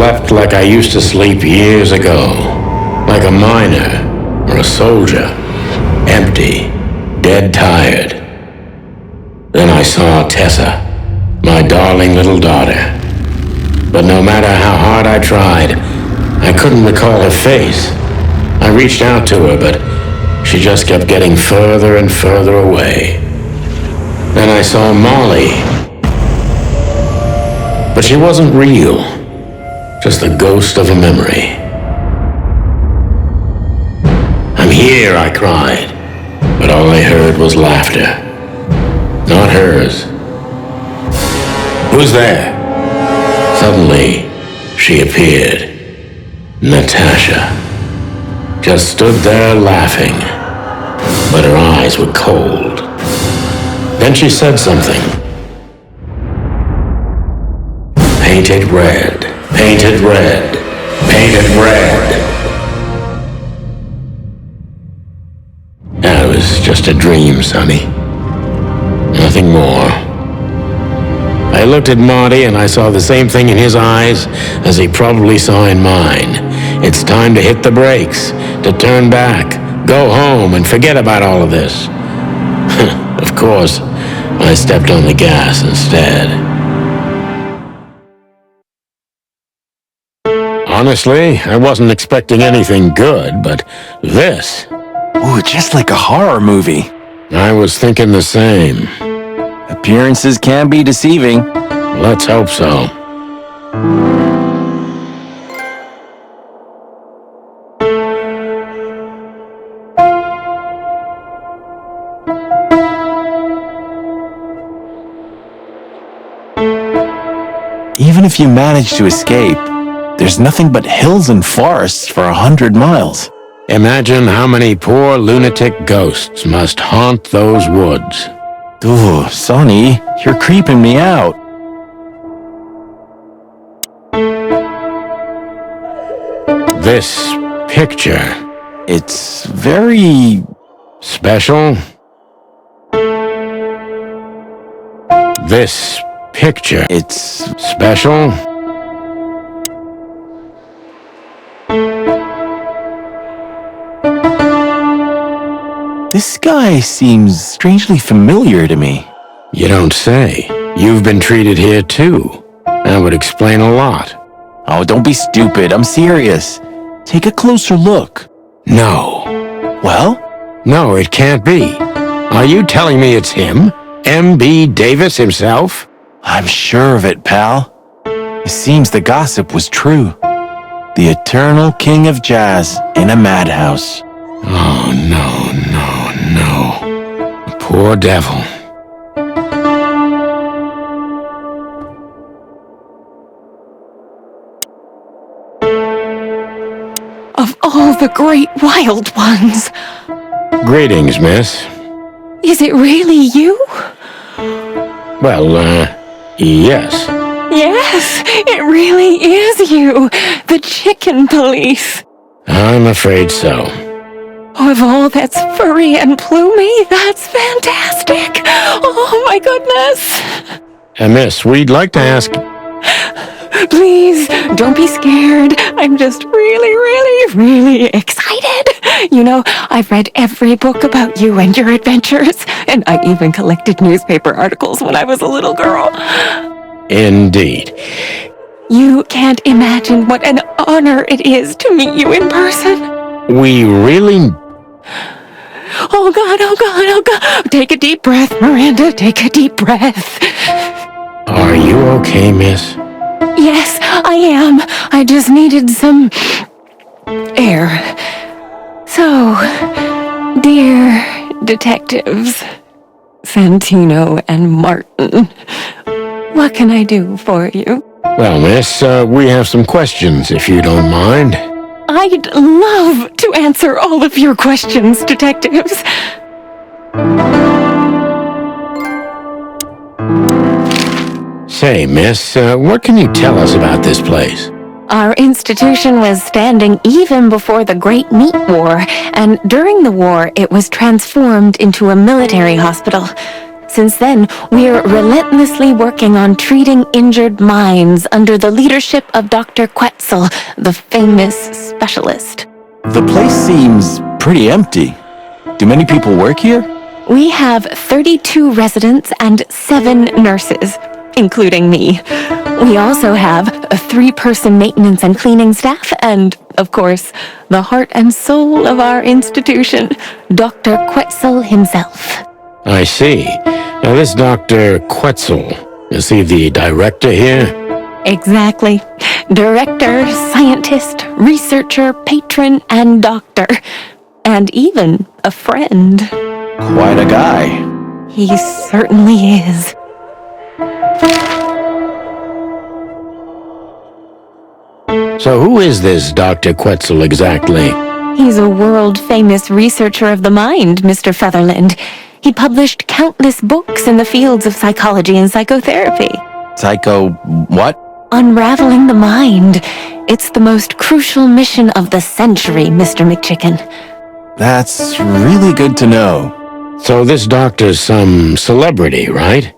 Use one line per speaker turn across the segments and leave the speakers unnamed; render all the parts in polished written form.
slept like I used to sleep years ago. Like a miner or a soldier. Empty, dead tired. Then I saw Tessa, my darling little daughter. But no matter how hard I tried, I couldn't recall her face. I reached out to her, but she just kept getting further and further away. Then I saw Molly. But she wasn't real, just the ghost of a memory. "I'm here," I cried, but all I heard was laughter. Not hers. "Who's there?" Suddenly, she appeared. Natasha. Just stood there laughing, but her eyes were cold. Then she said something. "Painted red, painted red, painted red." That was just a dream, Sonny. Nothing more. I looked at Marty and I saw the same thing in his eyes as he probably saw in mine. It's time to hit the brakes, to turn back, go home and forget about all of this. Of course, I stepped on the gas instead. Honestly, I wasn't expecting anything good, but this...
Ooh, just like a horror movie.
I was thinking the same.
Appearances can be deceiving.
Let's hope so.
Even if you manage to escape, there's nothing but hills and forests for 100 miles.
Imagine how many poor lunatic ghosts must haunt those woods.
Ooh, Sonny, you're creeping me out.
This picture.
It's very...
special. This picture.
It's...
special.
This guy seems strangely familiar to me.
You don't say. You've been treated here too. That would explain a lot.
Oh, don't be stupid. I'm serious. Take a closer look.
No.
Well?
No, it can't be. Are you telling me it's him? M.B. Davis himself?
I'm sure of it, pal. It seems the gossip was true. The eternal king of jazz in a madhouse.
Oh, no, no, no. The poor devil.
Of all the great wild ones.
Greetings, miss.
Is it really you?
Well, yes.
Yes, it really is you. The chicken police.
I'm afraid so.
Oh, of all that's furry and plumy, that's fantastic. Oh, my goodness.
Miss, we'd like to ask...
Please, don't be scared. I'm just really excited. You know, I've read every book about you and your adventures, and I even collected newspaper articles when I was a little girl.
Indeed.
You can't imagine what an honor it is to meet you in person.
We really...
Oh, God, oh, God, oh, God. Take a deep breath, Miranda. Take a deep breath.
Are you okay, miss?
Yes, I am. I just needed some air. So, dear detectives, Santino and Martin, what can I do for you?
Well, miss, we have some questions, if you don't mind.
I'd love to answer all of your questions, detectives.
Say, miss, what can you tell us about this place?
Our institution was standing even before the Great Meat War, and during the war, it was transformed into a military hospital. Since then, we're relentlessly working on treating injured minds under the leadership of Dr. Quetzal, the famous specialist.
The place seems pretty empty. Do many people work here?
We have 32 residents and 7 nurses, including me. We also have a 3-person maintenance and cleaning staff and, of course, the heart and soul of our institution, Dr. Quetzal himself.
I see. Now, this Dr. Quetzal, is he the director here?
Exactly. Director, scientist, researcher, patron, and doctor. And even a friend.
Quite a guy.
He certainly is.
So who is this Dr. Quetzal exactly?
He's a world-famous researcher of the mind, Mr. Featherland. He published countless books in the fields of psychology and psychotherapy.
Psycho what?
Unraveling the mind. It's the most crucial mission of the century, Mr. McChicken.
That's really good to know.
So this doctor's some celebrity, right?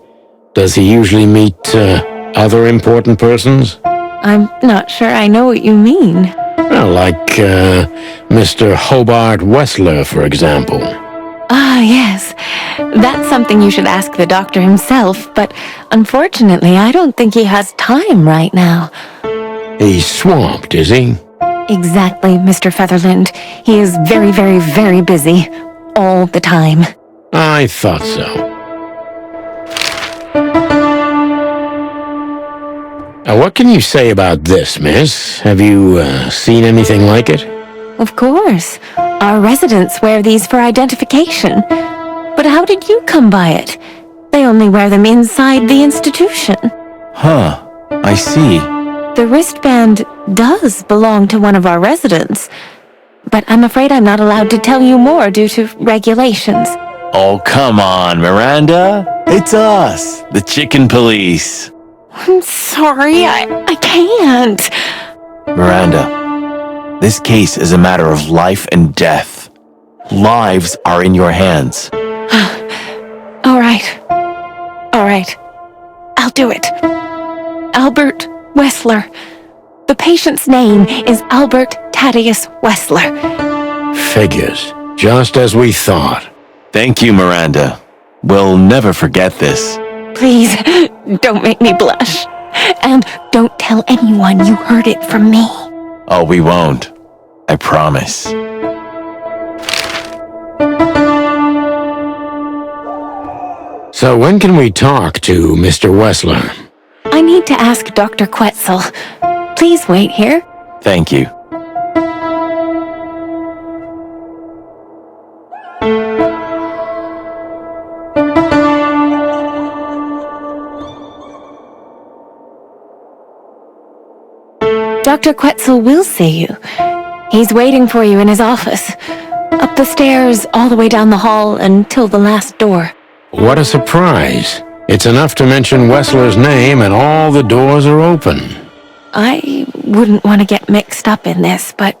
Does he usually meet, other important persons?
I'm not sure I know what you mean.
Well, like, Mr. Hobart Wessler, for example.
Ah, yes. That's something you should ask the doctor himself, but unfortunately, I don't think he has time right now.
He's swamped, is he?
Exactly, Mr. Featherland. He is very, very, very busy. All the time.
I thought so. Now, what can you say about this, miss? Have you, seen anything like it?
Of course. Our residents wear these for identification. But how did you come by it? They only wear them inside the institution.
Huh. I see.
The wristband does belong to one of our residents. But I'm afraid I'm not allowed to tell you more due to regulations.
Oh, come on, Miranda. It's us, the Chicken Police.
I'm sorry, I can't.
Miranda, this case is a matter of life and death. Lives are in your hands.
All right. I'll do it. Albert Wessler. The patient's name is Albert Thaddeus Wessler.
Figures. Just as we thought.
Thank you, Miranda. We'll never forget this.
Please, don't make me blush. And don't tell anyone you heard it from me.
Oh, we won't. I promise.
So when can we talk to Mr. Wessler?
I need to ask Dr. Quetzal. Please wait here.
Thank you.
Dr. Quetzal will see you. He's waiting for you in his office. Up the stairs, all the way down the hall, until the last door.
What a surprise. It's enough to mention Wessler's name and all the doors are open.
I wouldn't want to get mixed up in this, but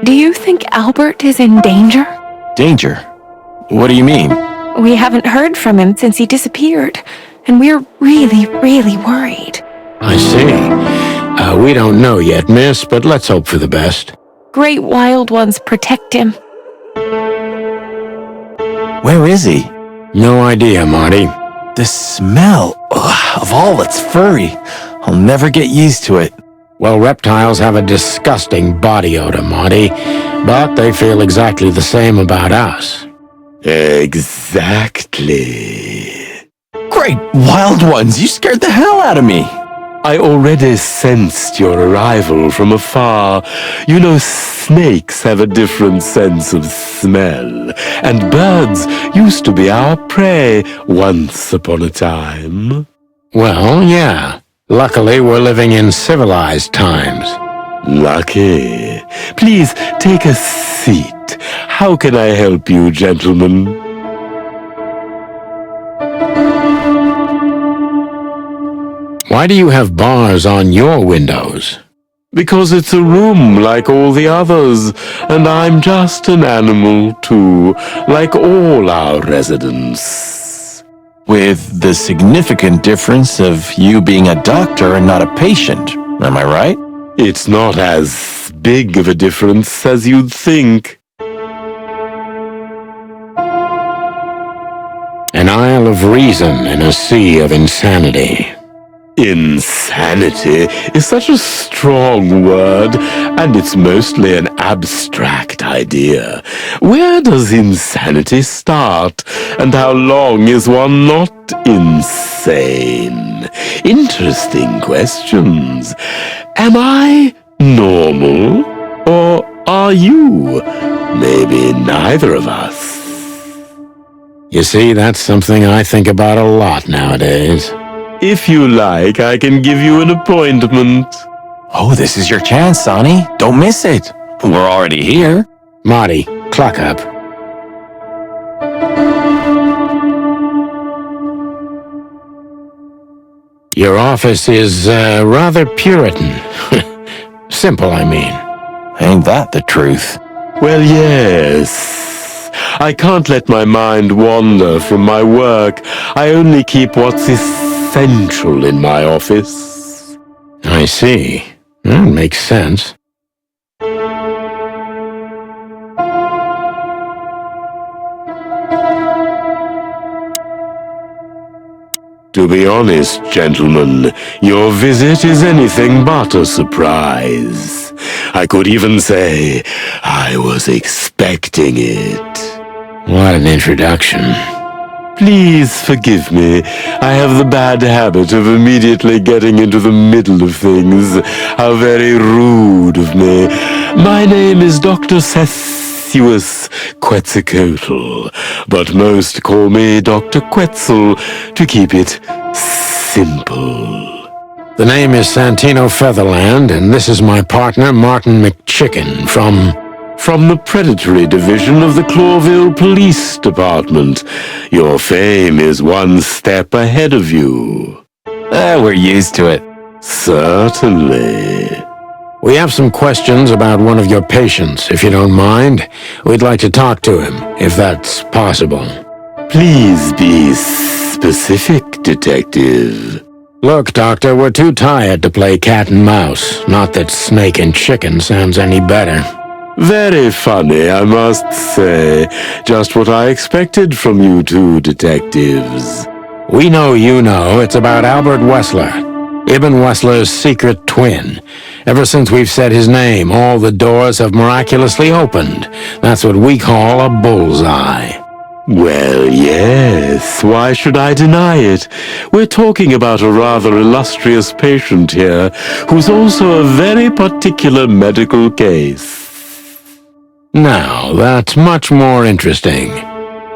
do you think Albert is in danger?
Danger? What do you mean?
We haven't heard from him since he disappeared, and we're really, really worried.
I see. We don't know yet, miss, but let's hope for the best.
Great wild ones protect him.
Where is he?
No idea, Marty.
The smell of all that's furry. I'll never get used to it.
Well, reptiles have a disgusting body odor, Marty, but they feel exactly the same about us.
Exactly. Great wild ones, you scared the hell out of me.
I already sensed your arrival from afar. You know, snakes have a different sense of smell, and birds used to be our prey once upon a time.
Well, yeah. Luckily, we're living in civilized times.
Lucky. Please take a seat. How can I help you, gentlemen?
Why do you have bars on your windows?
Because it's a room like all the others, and I'm just an animal too, like all our residents.
with the significant difference of you being a doctor and not a patient. Am I right?
It's not as big of a difference as you'd think.
An isle of reason in a sea of insanity.
Insanity is such a strong word, and it's mostly an abstract idea. Where does insanity start, and how long is one not insane? Interesting questions. Am I normal, or are you? Maybe neither of us.
You see, that's something I think about a lot nowadays.
If you like, I can give you an appointment.
Oh, this is your chance, Sonny. Don't miss it. We're already here.
Marty, clock up. Your office is rather Puritan. Simple, I mean.
Ain't that the truth?
Well, yes. I can't let my mind wander from my work. I only keep what's essential in my office.
I see. That makes sense.
To be honest, gentlemen, your visit is anything but a surprise. I could even say I was expecting it.
What an introduction.
Please forgive me. I have the bad habit of immediately getting into the middle of things. How very rude of me. My name is Dr. Sessuous Quetzalcoatl, but most call me Dr. Quetzal to keep it simple.
The name is Santino Featherland, and this is my partner, Martin McChicken,
From the Predatory Division of the Clawville Police Department. Your fame is one step ahead of you.
We're used to it.
Certainly.
We have some questions about one of your patients, if you don't mind. We'd like to talk to him, if that's possible.
Please be specific, Detective.
Look, Doctor, we're too tired to play cat and mouse. Not that snake and chicken sounds any better.
Very funny, I must say. Just what I expected from you two detectives.
We know you know it's about Albert Wessler, Ibn Wessler's secret twin. Ever since we've said his name, all the doors have miraculously opened. That's what we call a bullseye.
Well, yes, why should I deny it? We're talking about a rather illustrious patient here, who's also a very particular medical case.
Now, that's much more interesting.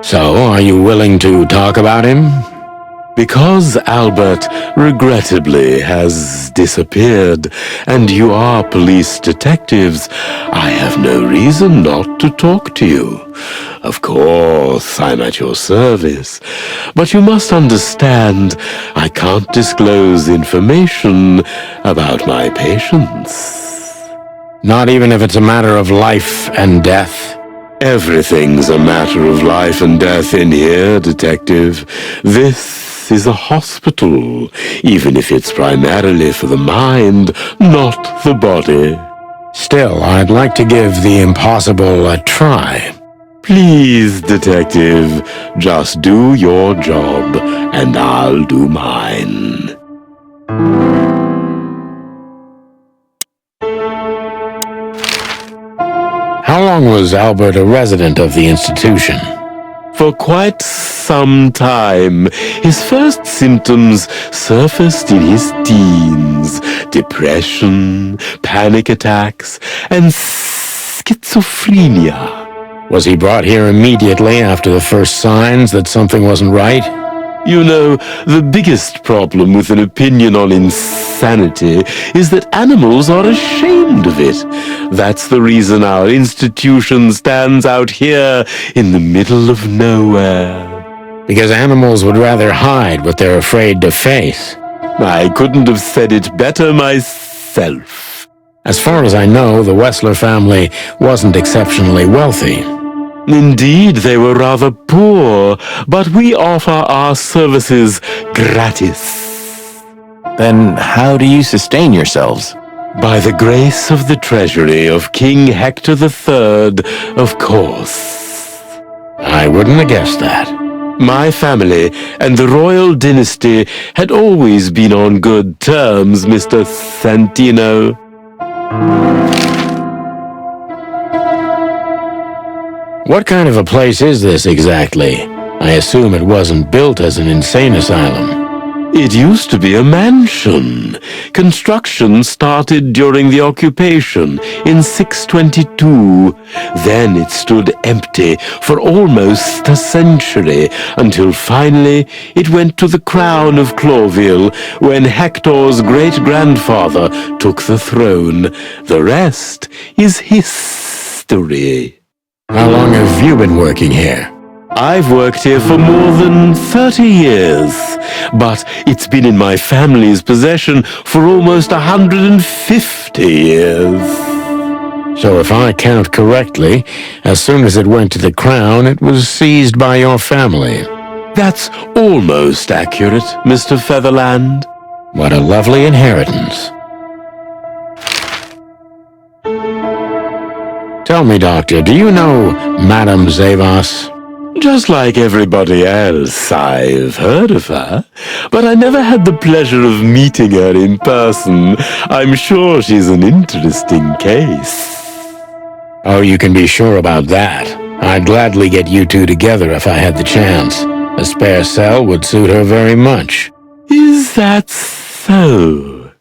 So, are you willing to talk about him?
Because Albert, regrettably, has disappeared, and you are police detectives, I have no reason not to talk to you. Of course, I'm at your service, but you must understand, I can't disclose information about my patients.
Not even if it's a matter of life and death?
Everything's a matter of life and death in here, Detective. This is a hospital, even if it's primarily for the mind, not the body.
Still, I'd like to give the impossible a try.
Please, Detective, just do your job, and I'll do mine.
How long was Albert a resident of the institution?
For quite some time, his first symptoms surfaced in his teens. Depression, panic attacks, and schizophrenia.
Was he brought here immediately after the first signs that something wasn't right?
You know, the biggest problem with an opinion on insanity is that animals are ashamed of it. That's the reason our institution stands out here in the middle of nowhere.
Because animals would rather hide what they're afraid to face.
I couldn't have said it better myself.
As far as I know, the Wessler family wasn't exceptionally wealthy.
Indeed, they were rather poor, but we offer our services gratis.
Then how do you sustain yourselves?
By the grace of the treasury of King Hector III, of course.
I wouldn't have guessed that.
My family and the royal dynasty had always been on good terms, Mr. Santino.
What kind of a place is this exactly? I assume it wasn't built as an insane asylum.
It used to be a mansion. Construction started during the occupation in 622. Then it stood empty for almost a century, until finally it went to the crown of Cloville when Hector's great-grandfather took the throne. The rest is history.
How long have you been working here?
I've worked here for more than 30 years, but it's been in my family's possession for almost 150 years.
So if I count correctly, as soon as it went to the crown, it was seized by your family.
That's almost accurate, Mr. Featherland.
What a lovely inheritance. Tell me, Doctor, do you know Madame Zavas?
Just like everybody else, I've heard of her, but I never had the pleasure of meeting her in person. I'm sure she's an interesting case.
Oh, you can be sure about that. I'd gladly get you two together if I had the chance. A spare cell would suit her very much.
Is that so?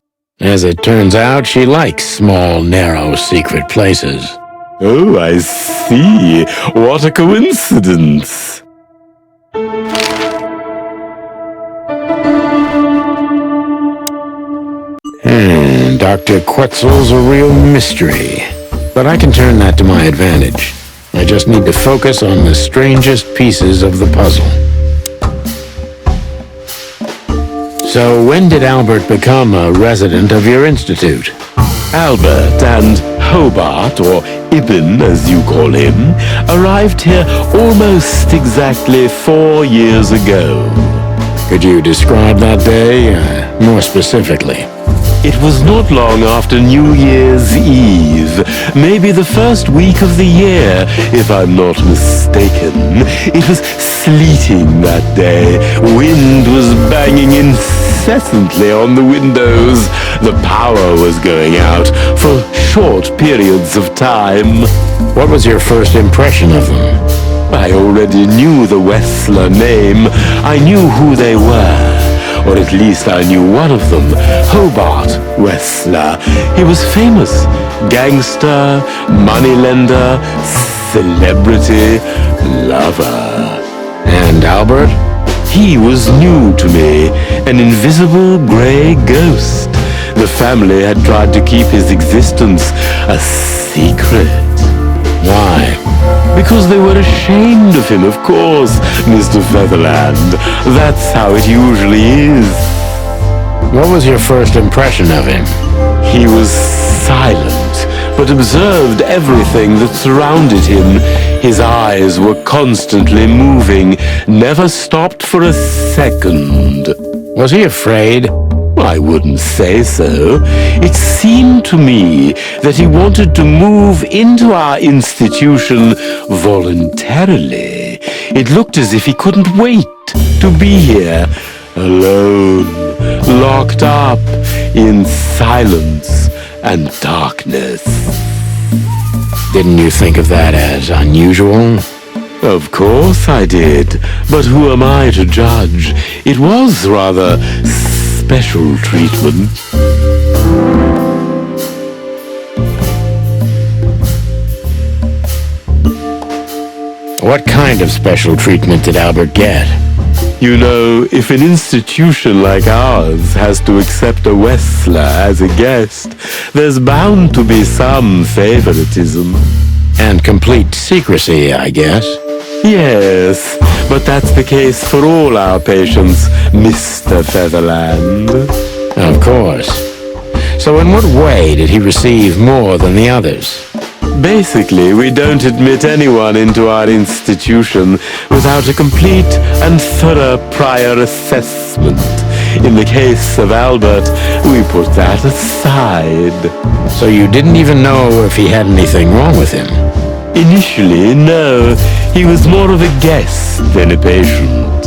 As it turns out, she likes small, narrow, secret places.
Oh, I see. What a coincidence.
Dr. Quetzal's a real mystery. But I can turn that to my advantage. I just need to focus on the strangest pieces of the puzzle. So when did Albert become a resident of your institute?
Albert and Hobart, or Ibn as you call him, arrived here almost exactly 4 years ago.
Could you describe that day more specifically?
It was not long after New Year's Eve, maybe the first week of the year, if I'm not mistaken. It was sleeting that day. Wind was banging incessantly on the windows. The power was going out for short periods of time.
What was your first impression of them?
I already knew the Wessler name. I knew who they were. Or at least I knew one of them, Hobart Wessler. He was famous. Gangster, moneylender, celebrity, lover.
And Albert?
He was new to me, an invisible gray ghost. The family had tried to keep his existence a secret.
Why?
Because they were ashamed of him, of course, Mr. Featherland. That's how it usually is.
What was your first impression of him?
He was silent, but observed everything that surrounded him. His eyes were constantly moving, never stopped for a second.
Was he afraid?
I wouldn't say so. It seemed to me that he wanted to move into our institution voluntarily. It looked as if he couldn't wait to be here, alone, locked up in silence and darkness.
Didn't you think of that as unusual?
Of course I did, but who am I to judge? It was rather special treatment.
What kind of special treatment did Albert get?
You know, if an institution like ours has to accept a Wessler as a guest, there's bound to be some favoritism.
And complete secrecy, I guess.
Yes, but that's the case for all our patients, Mr. Featherland.
Of course. So in what way did he receive more than the others?
Basically, we don't admit anyone into our institution without a complete and thorough prior assessment. In the case of Albert, we put that aside.
So you didn't even know if he had anything wrong with him?
Initially, no. He was more of a guest than a patient.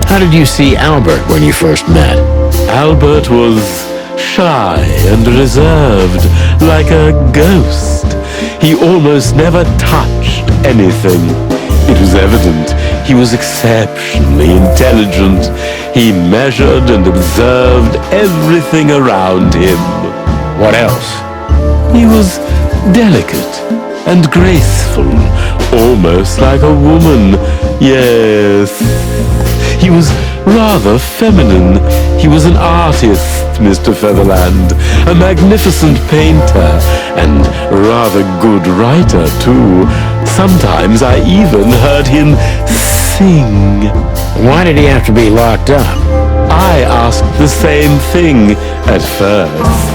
How did you see Albert when you first met?
Albert was shy and reserved, like a ghost. He almost never touched anything. It was evident he was exceptionally intelligent. He measured and observed everything around him.
What else?
He was delicate and graceful, almost like a woman. Yes. He was rather feminine. He was an artist, Mr. Featherland, a magnificent painter, and rather good writer, too. Sometimes I even heard him sing.
Why did he have to be locked up?
I asked the same thing at first.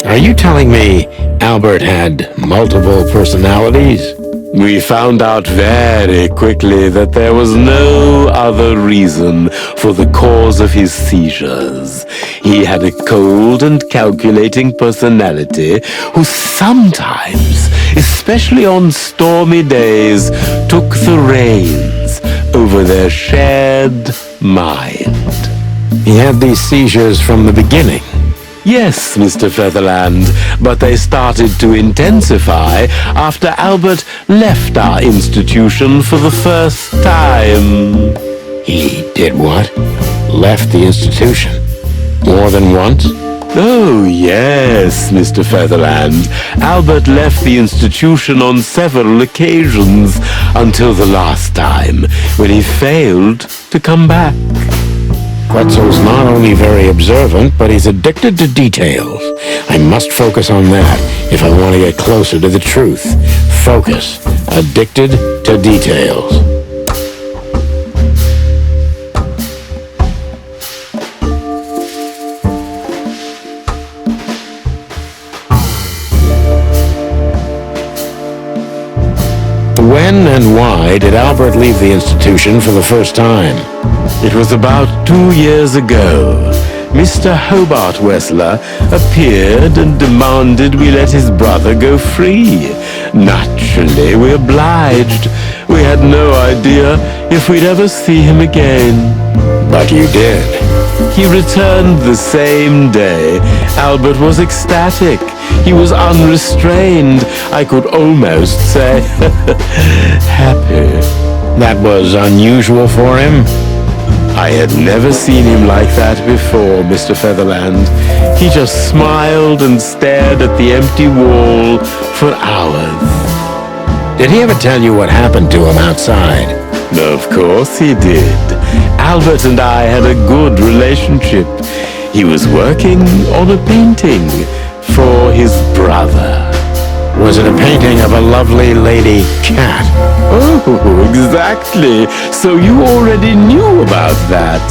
Are you telling me Albert had multiple personalities?
We found out very quickly that there was no other reason for the cause of his seizures. He had a cold and calculating personality who sometimes, especially on stormy days, took the reins over their shared mind.
He had these seizures from the beginning.
Yes, Mr. Featherland, but they started to intensify after Albert left our institution for the first time.
He did what? Left the institution? More than once?
Oh, yes, Mr. Featherland. Albert left the institution on several occasions until the last time, when he failed to come back.
Quetzal's not only very observant, but he's addicted to details. I must focus on that if I want to get closer to the truth. Focus. Addicted to details. When and why did Albert leave the institution for the first time?
It was about 2 years ago. Mr. Hobart Wessler appeared and demanded we let his brother go free. Naturally, we obliged. We had no idea if we'd ever see him again.
But you did.
He returned the same day. Albert was ecstatic. He was unrestrained. I could almost say happy.
That was unusual for him?
I had never seen him like that before, Mr. Featherland. He just smiled and stared at the empty wall for hours.
Did he ever tell you what happened to him outside?
Of course he did. Albert and I had a good relationship. He was working on a painting for his brother.
Was it a painting of a lovely lady cat?
Oh, exactly. So you already knew about that.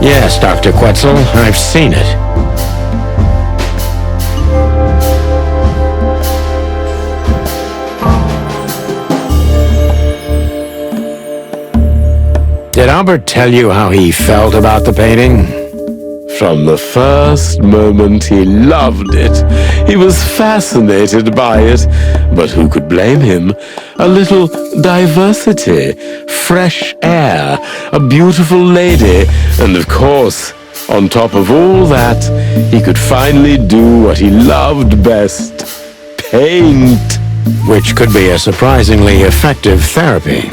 Yes, Dr. Quetzal, I've seen it. Did Albert tell you how he felt about the painting?
From the first moment he loved it. He was fascinated by it. But who could blame him? A little diversity, fresh air, a beautiful lady, and of course, on top of all that, he could finally do what he loved best: paint.
Which could be a surprisingly effective therapy.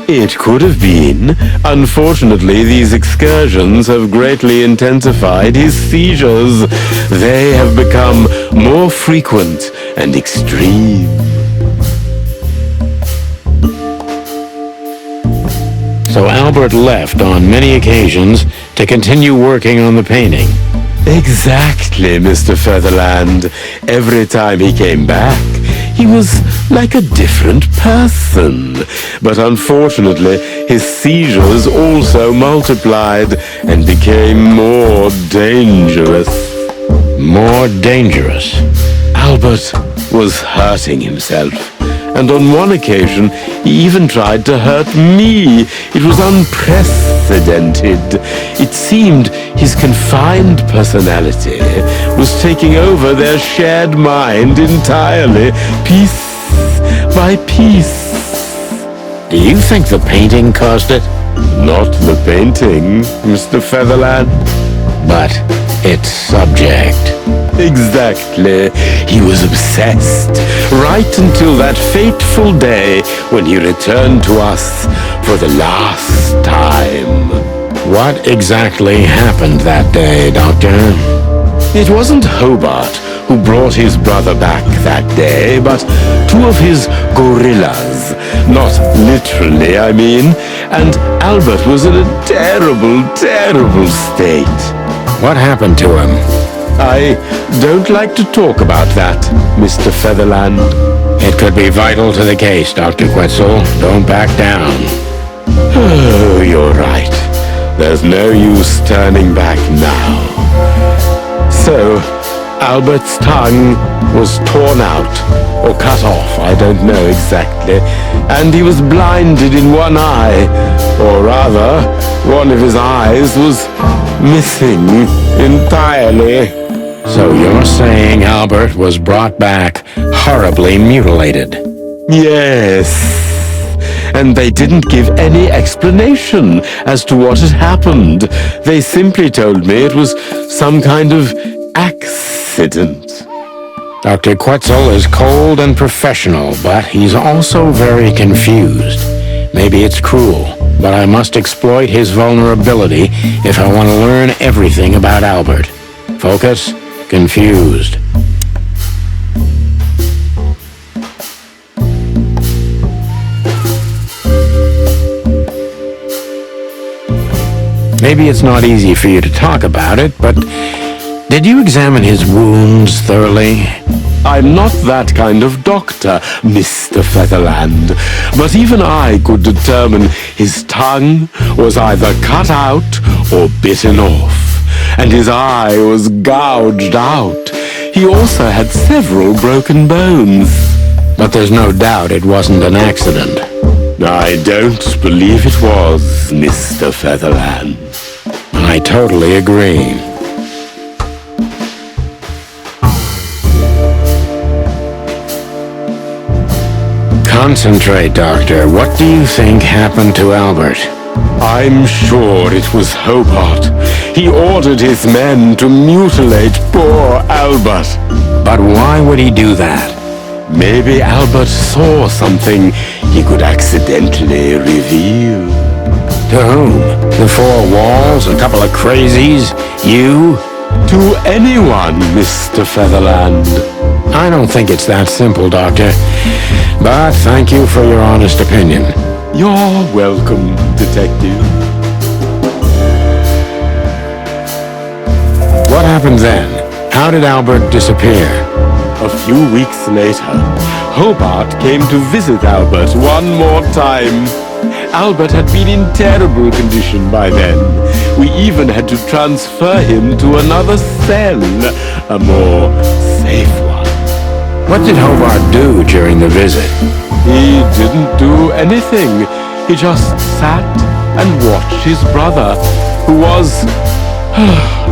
It could have been. Unfortunately, these excursions have greatly intensified his seizures. They have become more frequent and extreme.
So Albert left on many occasions to continue working on the painting.
Exactly, Mr. Featherland. Every time he came back, he was like a different person. But unfortunately, his seizures also multiplied and became more dangerous.
More dangerous.
Albert was hurting himself, and on one occasion he even tried to hurt me. It was unprecedented. It seemed his confined personality was taking over their shared mind entirely, piece by piece.
Do you think the painting caused it?
Not the painting, Mr. Featherland.
But its subject.
Exactly. He was obsessed, right until that fateful day when he returned to us for the last time.
What exactly happened that day, Doctor?
It wasn't Hobart who brought his brother back that day, but two of his gorillas. Not literally, I mean. And Albert was in a terrible, terrible state.
What happened to him?
I don't like to talk about that, Mr. Featherland.
It could be vital to the case, Dr. Quetzal. Don't back down.
Oh, you're right. There's no use turning back now. So, Albert's tongue was torn out, or cut off, I don't know exactly, and he was blinded in one eye, or rather, one of his eyes was missing entirely.
So you're saying Albert was brought back horribly mutilated?
Yes. And they didn't give any explanation as to what had happened. They simply told me it was some kind of accident.
Dr. Quetzal is cold and professional, but he's also very confused. Maybe it's cruel, but I must exploit his vulnerability if I want to learn everything about Albert. Focus. Confused. Maybe it's not easy for you to talk about it, but did you examine his wounds thoroughly?
I'm not that kind of doctor, Mr. Featherland, but even I could determine his tongue was either cut out or bitten off, and his eye was gouged out. He also had several broken bones.
But there's no doubt it wasn't an accident.
I don't believe it was, Mr. Featherland.
I totally agree. Concentrate, Doctor. What do you think happened to Albert?
I'm sure it was Hobart. He ordered his men to mutilate poor Albert.
But why would he do that?
Maybe Albert saw something he could accidentally reveal.
To whom? The four walls? A couple of crazies? You?
To anyone, Mr. Featherland.
I don't think it's that simple, Doctor. But thank you for your honest opinion.
You're welcome, Detective.
What happened then? How did Albert disappear?
A few weeks later, Hobart came to visit Albert one more time. Albert had been in terrible condition by then. We even had to transfer him to another cell, a more safe one.
What did Hobart do during the visit?
He didn't do anything. He just sat and watched his brother, who was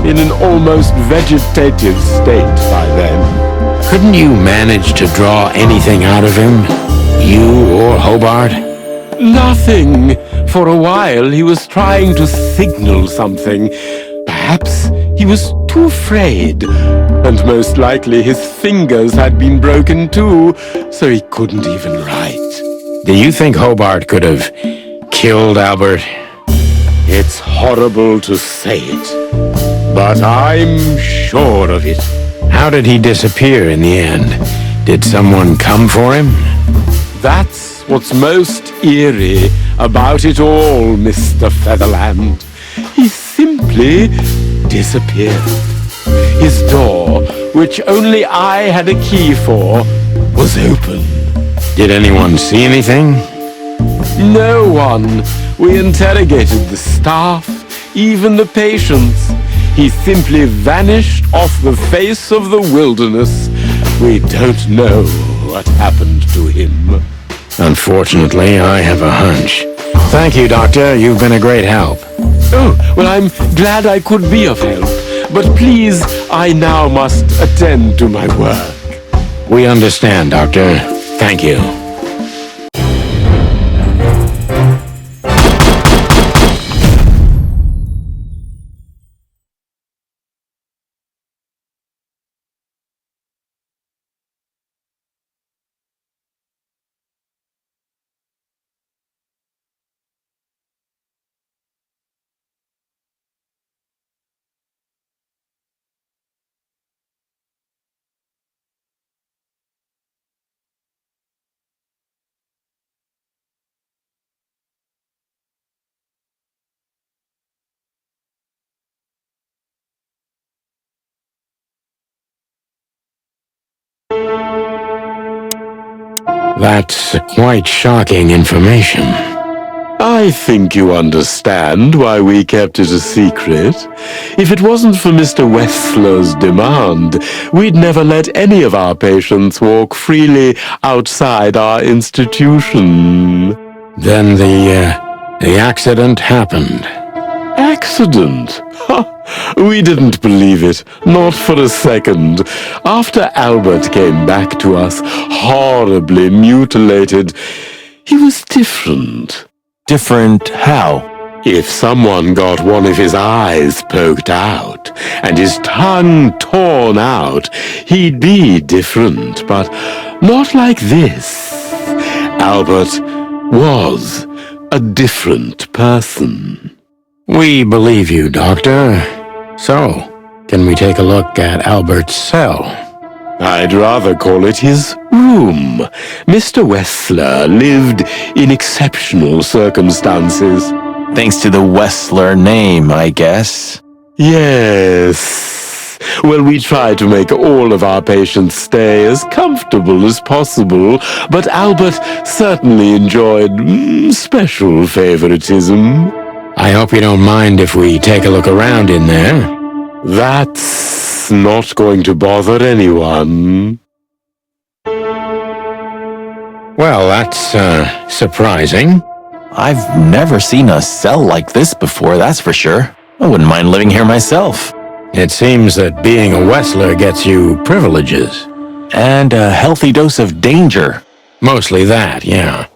in an almost vegetative state by then.
Couldn't you manage to draw anything out of him? You or Hobart?
Nothing. For a while he was trying to signal something. Perhaps he was too afraid. And most likely his fingers had been broken too, so he couldn't even write.
Do you think Hobart could have killed Albert?
It's horrible to say it, but I'm sure of it.
How did he disappear in the end? Did someone come for him?
That's what's most eerie about it all, Mr. Featherland. He simply disappeared. His door, which only I had a key for, was open.
Did anyone see anything?
No one. We interrogated the staff, even the patients. He simply vanished off the face of the wilderness. We don't know what happened to him.
Unfortunately, I have a hunch. Thank you, Doctor. You've been a great help.
Oh, well, I'm glad I could be of help. But please, I now must attend to my work.
We understand, Doctor. Thank you. That's quite shocking information.
I think you understand why we kept it a secret. If it wasn't for Mr. Wessler's demand, we'd never let any of our patients walk freely outside our institution.
Then the accident happened.
Accident? Ha! We didn't believe it, not for a second. After Albert came back to us, horribly mutilated, he was different.
Different how?
If someone got one of his eyes poked out and his tongue torn out, he'd be different, but not like this. Albert was a different person.
We believe you, Doctor. So, can we take a look at Albert's cell?
I'd rather call it his room. Mr. Wessler lived in exceptional circumstances.
Thanks to the Wessler name, I guess.
Yes. Well, we try to make all of our patients stay as comfortable as possible, but Albert certainly enjoyed special favoritism.
I hope you don't mind if we take a look around in there.
That's not going to bother anyone.
Well, that's, surprising.
I've never seen a cell like this before, that's for sure. I wouldn't mind living here myself.
It seems that being a Wessler gets you privileges.
And a healthy dose of danger.
Mostly that, yeah.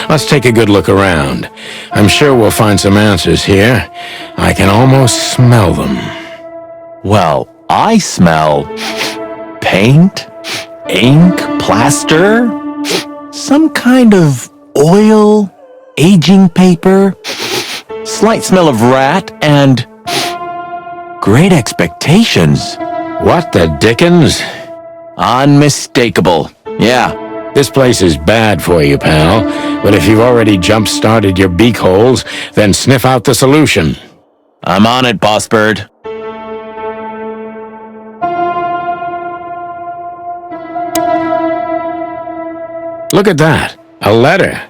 Let's take a good look around. I'm sure we'll find some answers here. I can almost smell them.
Well, I smell paint, ink, plaster, some kind of oil, aging paper, slight smell of rat, and great expectations.
What the dickens?
Unmistakable. Yeah.
This place is bad for you, pal. But if you've already jump-started your beak holes, then sniff out the solution.
I'm on it, Boss Bird.
Look at that. A letter.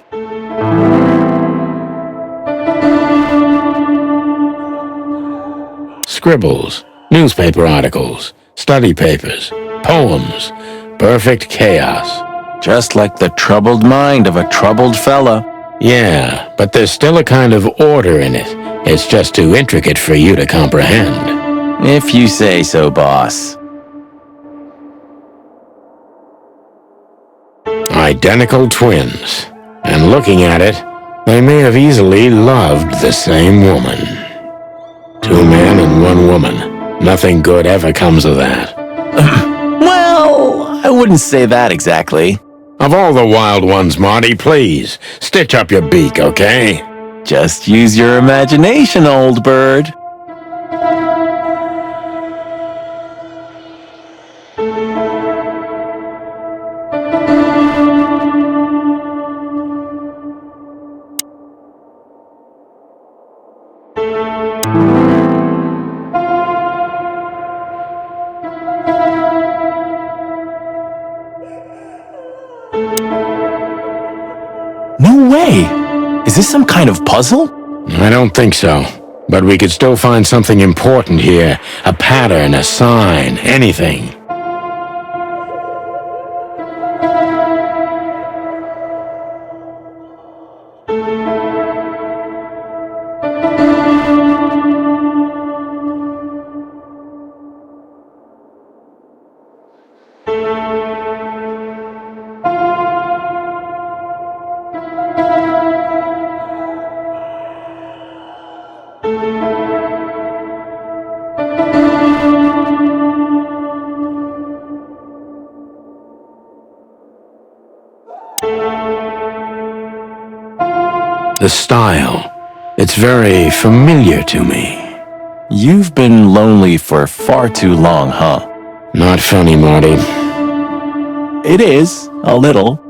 Scribbles, newspaper articles, study papers, poems. Perfect chaos.
Just like the troubled mind of a troubled fella.
Yeah, but there's still a kind of order in it. It's just too intricate for you to comprehend.
If you say so, boss.
Identical twins. And looking at it, they may have easily loved the same woman. 2 men and 1 woman. Nothing good ever comes of that.
Well, I wouldn't say that exactly.
Of all the wild ones, Marty, please, stitch up your beak, okay?
Just use your imagination, old bird. this some kind of puzzle?
I don't think so. But we could still find something important here. A pattern, a sign, anything. The style. It's very familiar to me.
You've been lonely for far too long, huh?
Not funny, Marty.
It is, a little.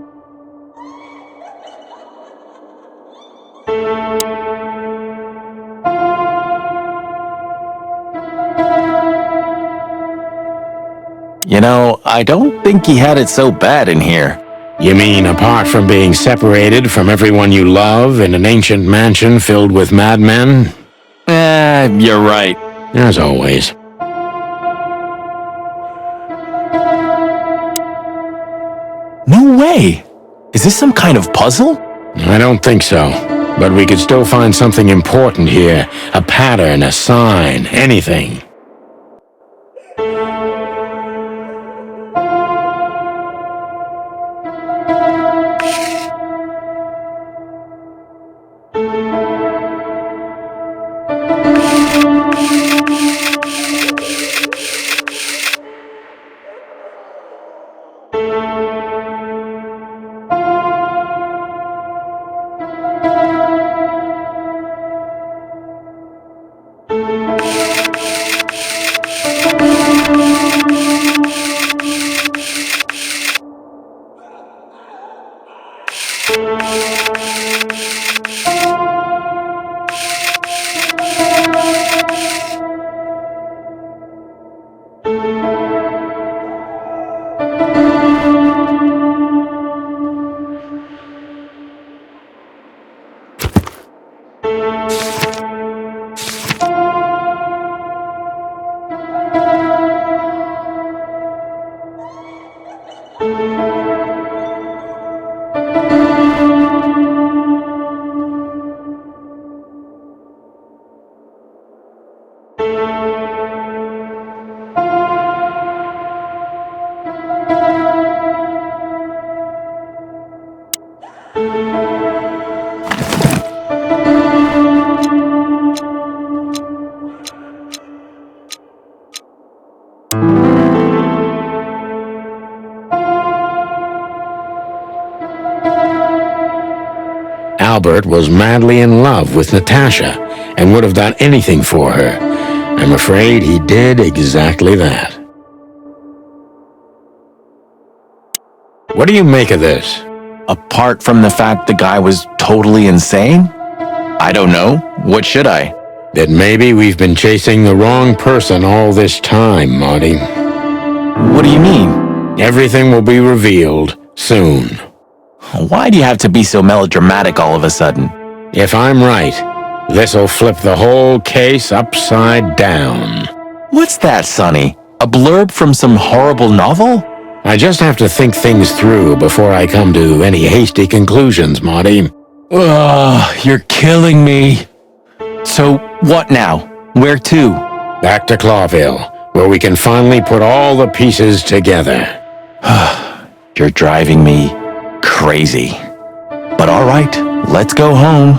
You know, I don't think he had it so bad in here.
You mean apart from being separated from everyone you love in an ancient mansion filled with madmen?
You're right.
As always.
No way! Is this some kind of puzzle?
I don't think so. But we could still find something important here. A pattern, a sign, anything. Albert was madly in love with Natasha and would have done anything for her. I'm afraid he did exactly that. What do you make of this?
Apart from the fact the guy was totally insane? I don't know. What should I?
That maybe we've been chasing the wrong person all this time, Marty.
What do you mean?
Everything will be revealed soon.
Why do you have to be so melodramatic all of a sudden?
If I'm right, this'll flip the whole case upside down.
What's that, Sonny? A blurb from some horrible novel?
I just have to think things through before I come to any hasty conclusions, Marty.
Ugh, you're killing me. So, what now? Where to?
Back to Clawville, where we can finally put all the pieces together.
You're driving me crazy. But all right, let's go home.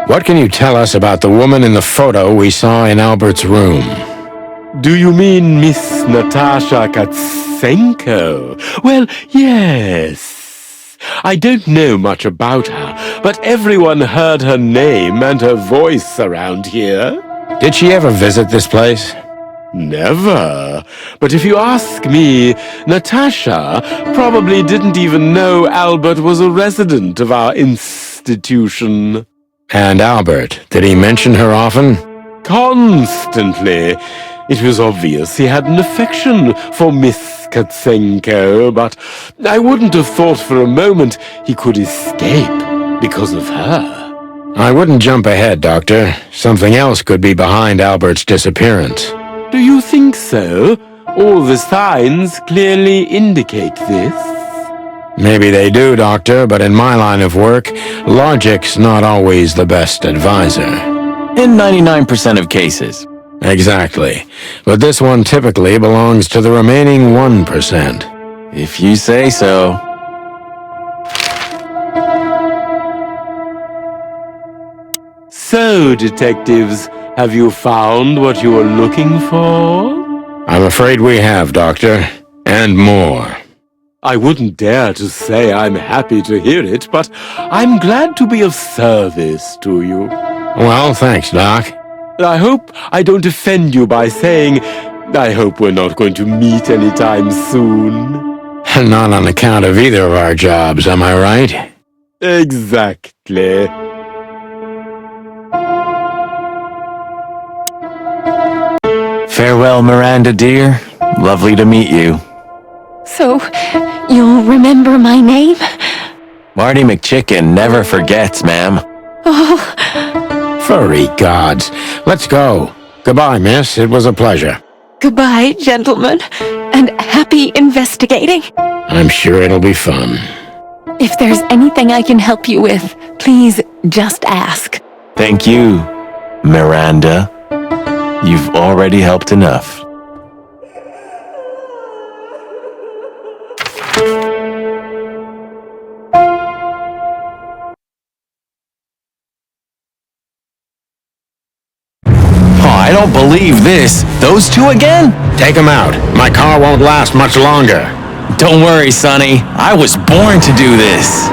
What can you tell us about the woman in the photo we saw in Albert's room?
Do you mean Miss Natasha Katsenko? Well, yes. I don't know much about her, but everyone heard her name and her voice around here.
Did she ever visit this place?
Never. But if you ask me, Natasha probably didn't even know Albert was a resident of our institution.
And Albert, did he mention her often?
Constantly. It was obvious he had an affection for Miss Katsenko, but I wouldn't have thought for a moment he could escape because of her.
I wouldn't jump ahead, Doctor. Something else could be behind Albert's disappearance.
Do you think so? All the signs clearly indicate this.
Maybe they do, Doctor, but in my line of work, logic's not always the best advisor.
In 99% of cases.
Exactly. But this one typically belongs to the remaining 1%.
If you say so.
So, detectives, have you found what you were looking for?
I'm afraid we have, Doctor. And more.
I wouldn't dare to say I'm happy to hear it, but I'm glad to be of service to you.
Well, thanks, Doc.
I hope I don't offend you by saying I hope we're not going to meet anytime soon.
Not on account of either of our jobs, am I right?
Exactly.
Farewell, Miranda, dear. Lovely to meet you.
So, you'll remember my name?
Marty McChicken never forgets, ma'am.
Oh,
Furry gods. Let's go. Goodbye, miss. It was a pleasure.
goodbye, gentlemen, and happy investigating.
I'm sure it'll be fun.
If there's anything I can help you with, please just ask.
Thank you, Miranda. You've already helped enough. I don't believe this. Those two again?
Take him out. My car won't last much longer.
Don't worry, Sonny. I was born to do this.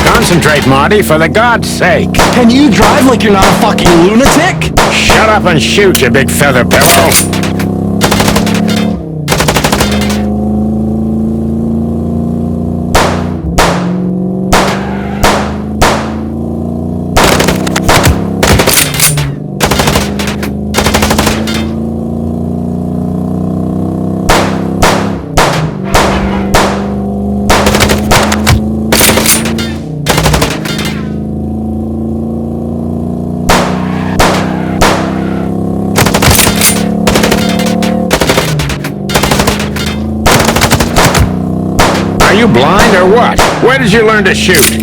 Concentrate, Marty, for the God's sake.
Can you drive like you're not a fucking lunatic?
Shut up and shoot, you big feather pillow. Are you blind or what? Where did you learn to shoot?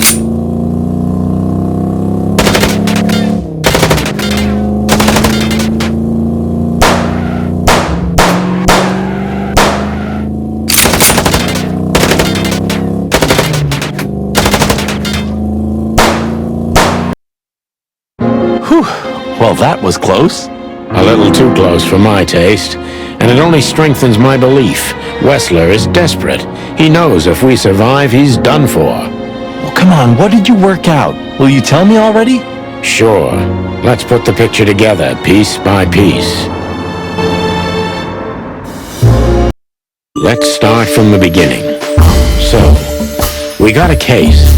Whew. Well, that was close.
A little too close for my taste, and it only strengthens my belief. Wessler is desperate. He knows if we survive, he's done for.
Well, come on, what did you work out? Will you tell me already?
Sure. Let's put the picture together, piece by piece. Let's start from the beginning. So, we got a case.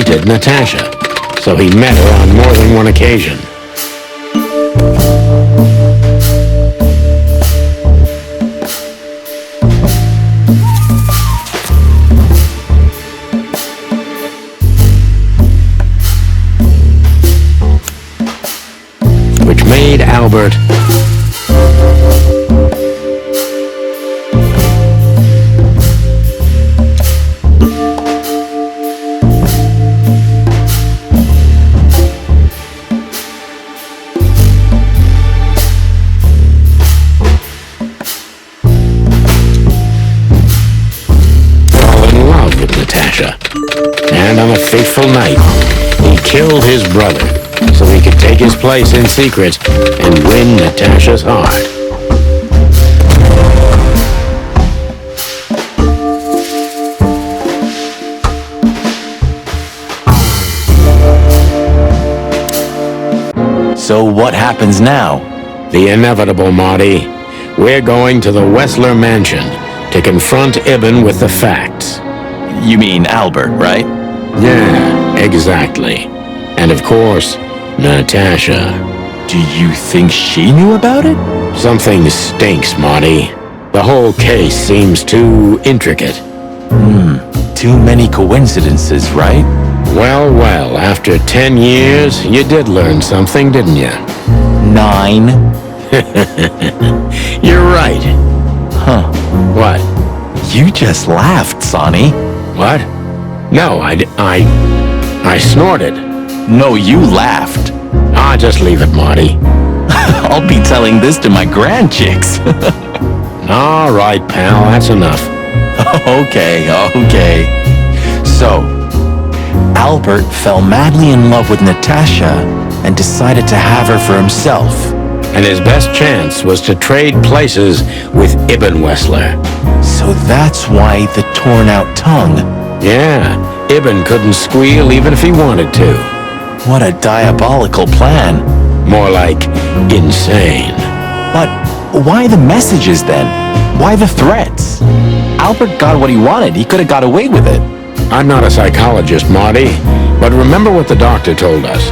wanted Natasha, so he met her on more than one occasion. Which made Albert Natasha. And on a fateful night, he killed his brother so he could take his place in secret and win Natasha's heart.
So what happens now?
The inevitable, Marty. We're going to the Wessler mansion to confront Ibn with the facts.
You mean Albert, right?
Yeah, exactly. And of course, Natasha.
Do you think she knew about it?
Something stinks, Marty. The whole case seems too intricate.
Too many coincidences, right?
Well, after 10 years, you did learn something, didn't you?
9.
You're right.
Huh.
What?
You just laughed, Sonny.
What? No, I snorted.
No, you laughed.
Ah, just leave it, Marty.
I'll be telling this to my grandchicks.
All right, pal, that's enough.
Okay. So, Albert fell madly in love with Natasha and decided to have her for himself.
And his best chance was to trade places with Ibn Wessler.
So that's why the torn-out tongue.
Yeah, Ibn couldn't squeal even if he wanted to.
What a diabolical plan.
More like insane.
But why the messages then? Why the threats? Albert got what he wanted. He could have got away with it.
I'm not a psychologist, Marty, but remember what the doctor told us.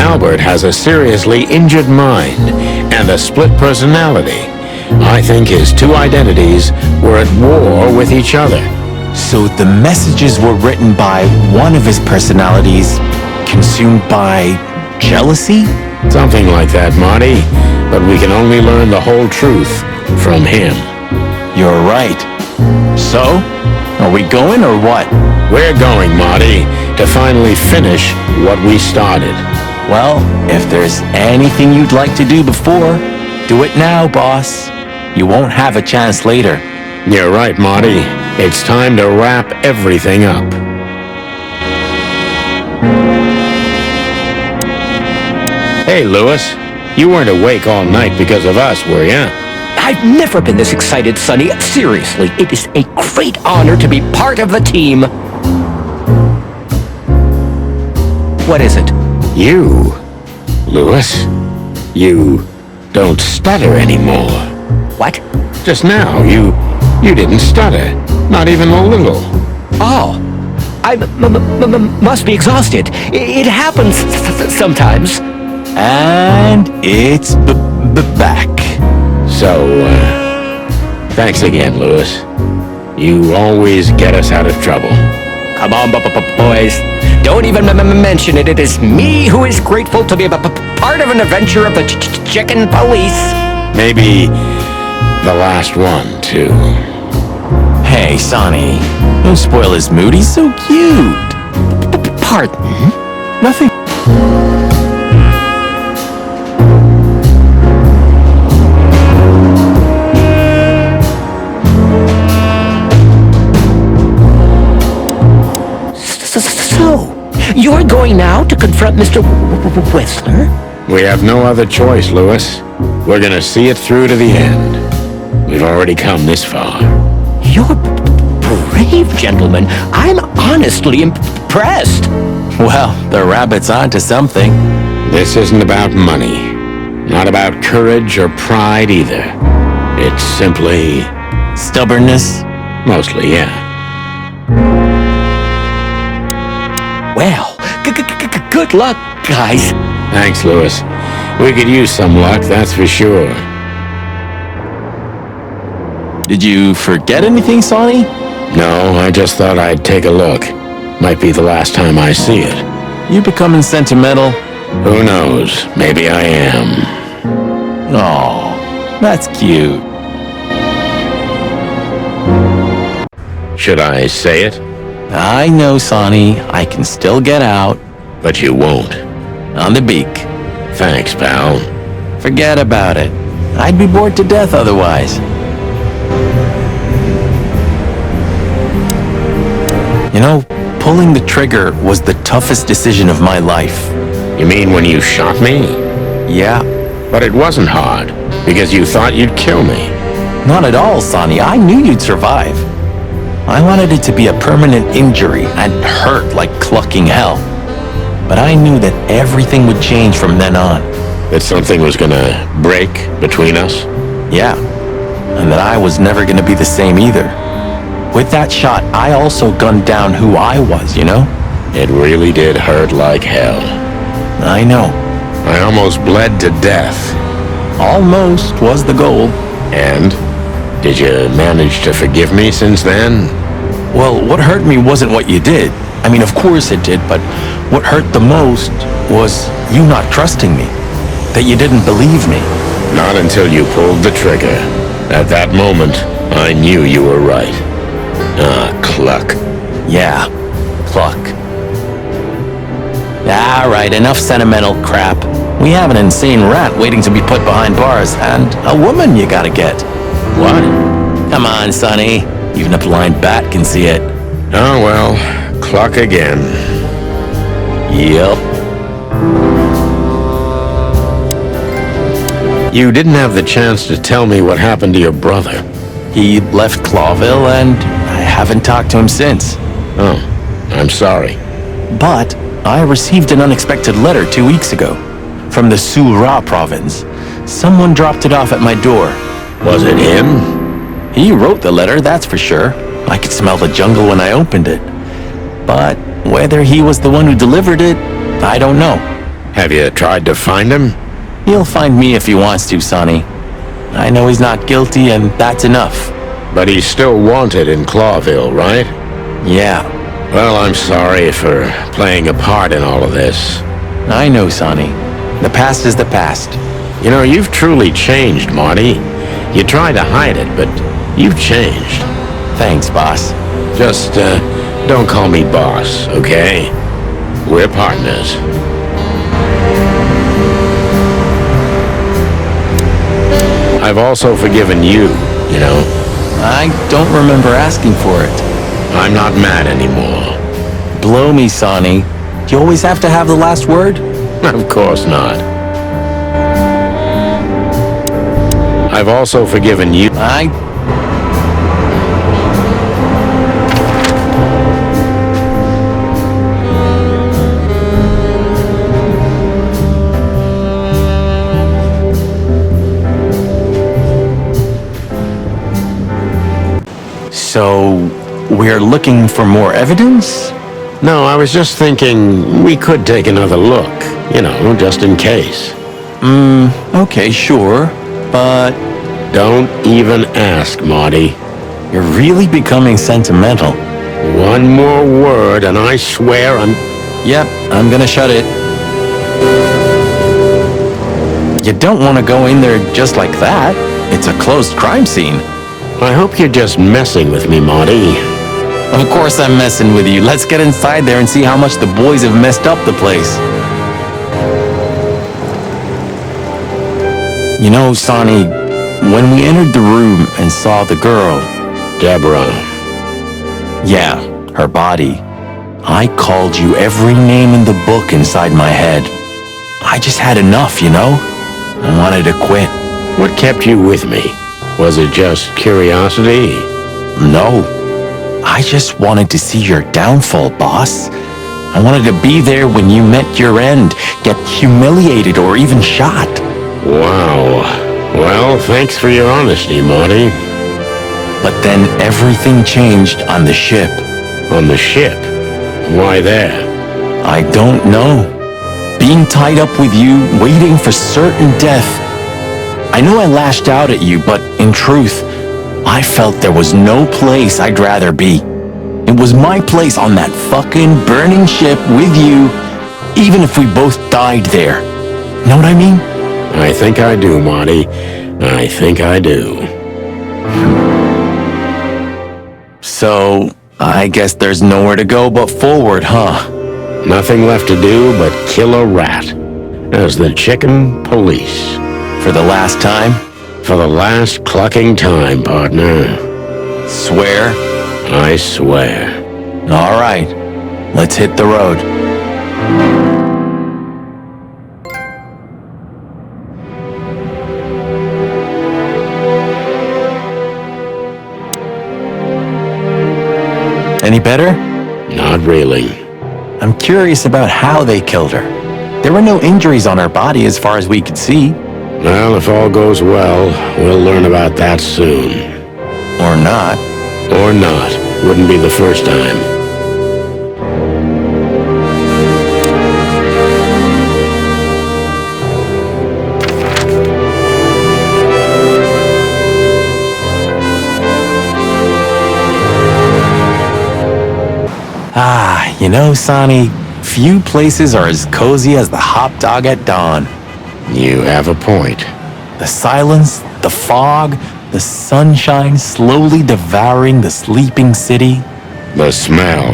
Albert has a seriously injured mind and a split personality. I think his two identities were at war with each other.
So the messages were written by one of his personalities, consumed by jealousy?
Something like that, Marty. But we can only learn the whole truth from him.
You're right. So, are we going or what?
We're going, Marty, to finally finish what we started.
Well, if there's anything you'd like to do before, do it now, boss. You won't have a chance later.
You're right, Marty. It's time to wrap everything up. Hey, Lewis. You weren't awake all night because of us, were you?
I've never been this excited, Sonny. Seriously, it is a great honor to be part of the team. What is it?
You, Lewis, you don't stutter anymore.
What?
Just now, you didn't stutter. Not even a little.
Oh, I must be exhausted. It happens sometimes.
And it's back.
So, thanks again, Lewis. You always get us out of trouble.
Come on, boys. Don't even mention it. It is me who is grateful to be a part of an adventure of the chicken police.
Maybe the last one, too.
Hey, Sonny, don't spoil his mood. He's so cute.
Pardon?
Nothing.
So, you're going now to confront Mr. Wessler?
We have no other choice, Lewis. We're gonna see it through to the end. We've already come this far.
You're brave, gentlemen. I'm honestly impressed.
Well, the rabbit's onto something.
This isn't about money. Not about courage or pride either. It's simply...
Stubbornness?
mostly, yeah.
Well,
Good luck, guys.
Thanks, Lewis. We could use some luck, that's for sure.
Did you forget anything, Sonny?
No, I just thought I'd take a look. Might be the last time I see it.
You becoming sentimental?
Who knows? Maybe I am.
Oh, that's cute.
Should I say it?
I know, Sonny. I can still get out.
But you won't.
On the beak.
Thanks, pal.
Forget about it. I'd be bored to death otherwise. You know, pulling the trigger was the toughest decision of my life.
You mean when you shot me?
Yeah.
But it wasn't hard, because you thought you'd kill me.
Not at all, Sonny. I knew you'd survive. I wanted it to be a permanent injury and hurt like clucking hell. But I knew that everything would change from then on.
That something was gonna break between us?
Yeah. And that I was never gonna be the same either. With that shot, I also gunned down who I was, you know?
It really did hurt like hell.
I know.
I almost bled to death.
Almost was the goal.
And? Did you manage to forgive me since then?
Well, what hurt me wasn't what you did. I mean, of course it did, but what hurt the most was you not trusting me. That you didn't believe me.
Not until you pulled the trigger. At that moment, I knew you were right. Ah, cluck.
Yeah, cluck. All right, enough sentimental crap. We have an insane rat waiting to be put behind bars, and a woman you gotta get.
What?
Come on, Sonny. Even a blind bat can see it.
Oh well, cluck again.
Yep.
You didn't have the chance to tell me what happened to your brother.
He left Clawville, and I haven't talked to him since.
Oh, I'm sorry.
But I received an unexpected letter 2 weeks ago from the Sura province. Someone dropped it off at my door.
Was it him?
He wrote the letter, that's for sure. I could smell the jungle when I opened it. But whether he was the one who delivered it, I don't know.
Have you tried to find him?
He'll find me if he wants to, Sonny. I know he's not guilty, and that's enough.
But he's still wanted in Clawville, right?
Yeah,
Well, I'm sorry for playing a part in all of this.
I know, Sonny. The past is the past.
You know, you've truly changed, Marty. You try to hide it, but you've changed.
Thanks, boss.
Just, don't call me boss, okay? We're partners. I've also forgiven you, you know.
I don't remember asking for it.
I'm not mad anymore.
Blow me, Sonny. Do you always have to have the last word?
Of course not. I've also forgiven you.
So, we're looking for more evidence?
No, I was just thinking we could take another look. You know, just in case.
Okay, sure. But
Don't even ask, Marty.
you're really becoming sentimental.
One more word and I swear I'm...
Yep, I'm gonna shut it. You don't want to go in there just like that. It's a closed crime scene.
I hope you're just messing with me, Marty.
Of course I'm messing with you. Let's get inside there and see how much the boys have messed up the place. You know, Sonny, when we entered the room and saw the girl,
Deborah.
yeah, her body, I called you every name in the book inside my head. I just had enough, you know? I wanted to quit.
What kept you with me? Was it just curiosity?
No. I just wanted to see your downfall, boss. I wanted to be there when you met your end, get humiliated or even shot.
Wow. Well, thanks for your honesty, Marty.
But then everything changed on the ship.
On the ship? Why there?
I don't know. being tied up with you, waiting for certain death. I know I lashed out at you, but in truth, I felt there was no place I'd rather be. It was my place on that fucking burning ship with you, even if we both died there. Know what I mean?
I think I do, Marty. I think I do.
So, I guess there's nowhere to go but forward, huh?
Nothing left to do but kill a rat as the chicken police.
For the last time?
For the last clucking time, partner.
Swear?
I swear.
All right, let's hit the road. Any better?
Not really.
I'm curious about how they killed her. There were no injuries on her body as far as we could see.
Well, if all goes well, we'll learn about that soon.
Or not.
Or not. Wouldn't be the first time.
You know, Sonny, few places are as cozy as the hot dog at dawn.
You have a point.
The silence, the fog, the sunshine slowly devouring the sleeping city.
The smell.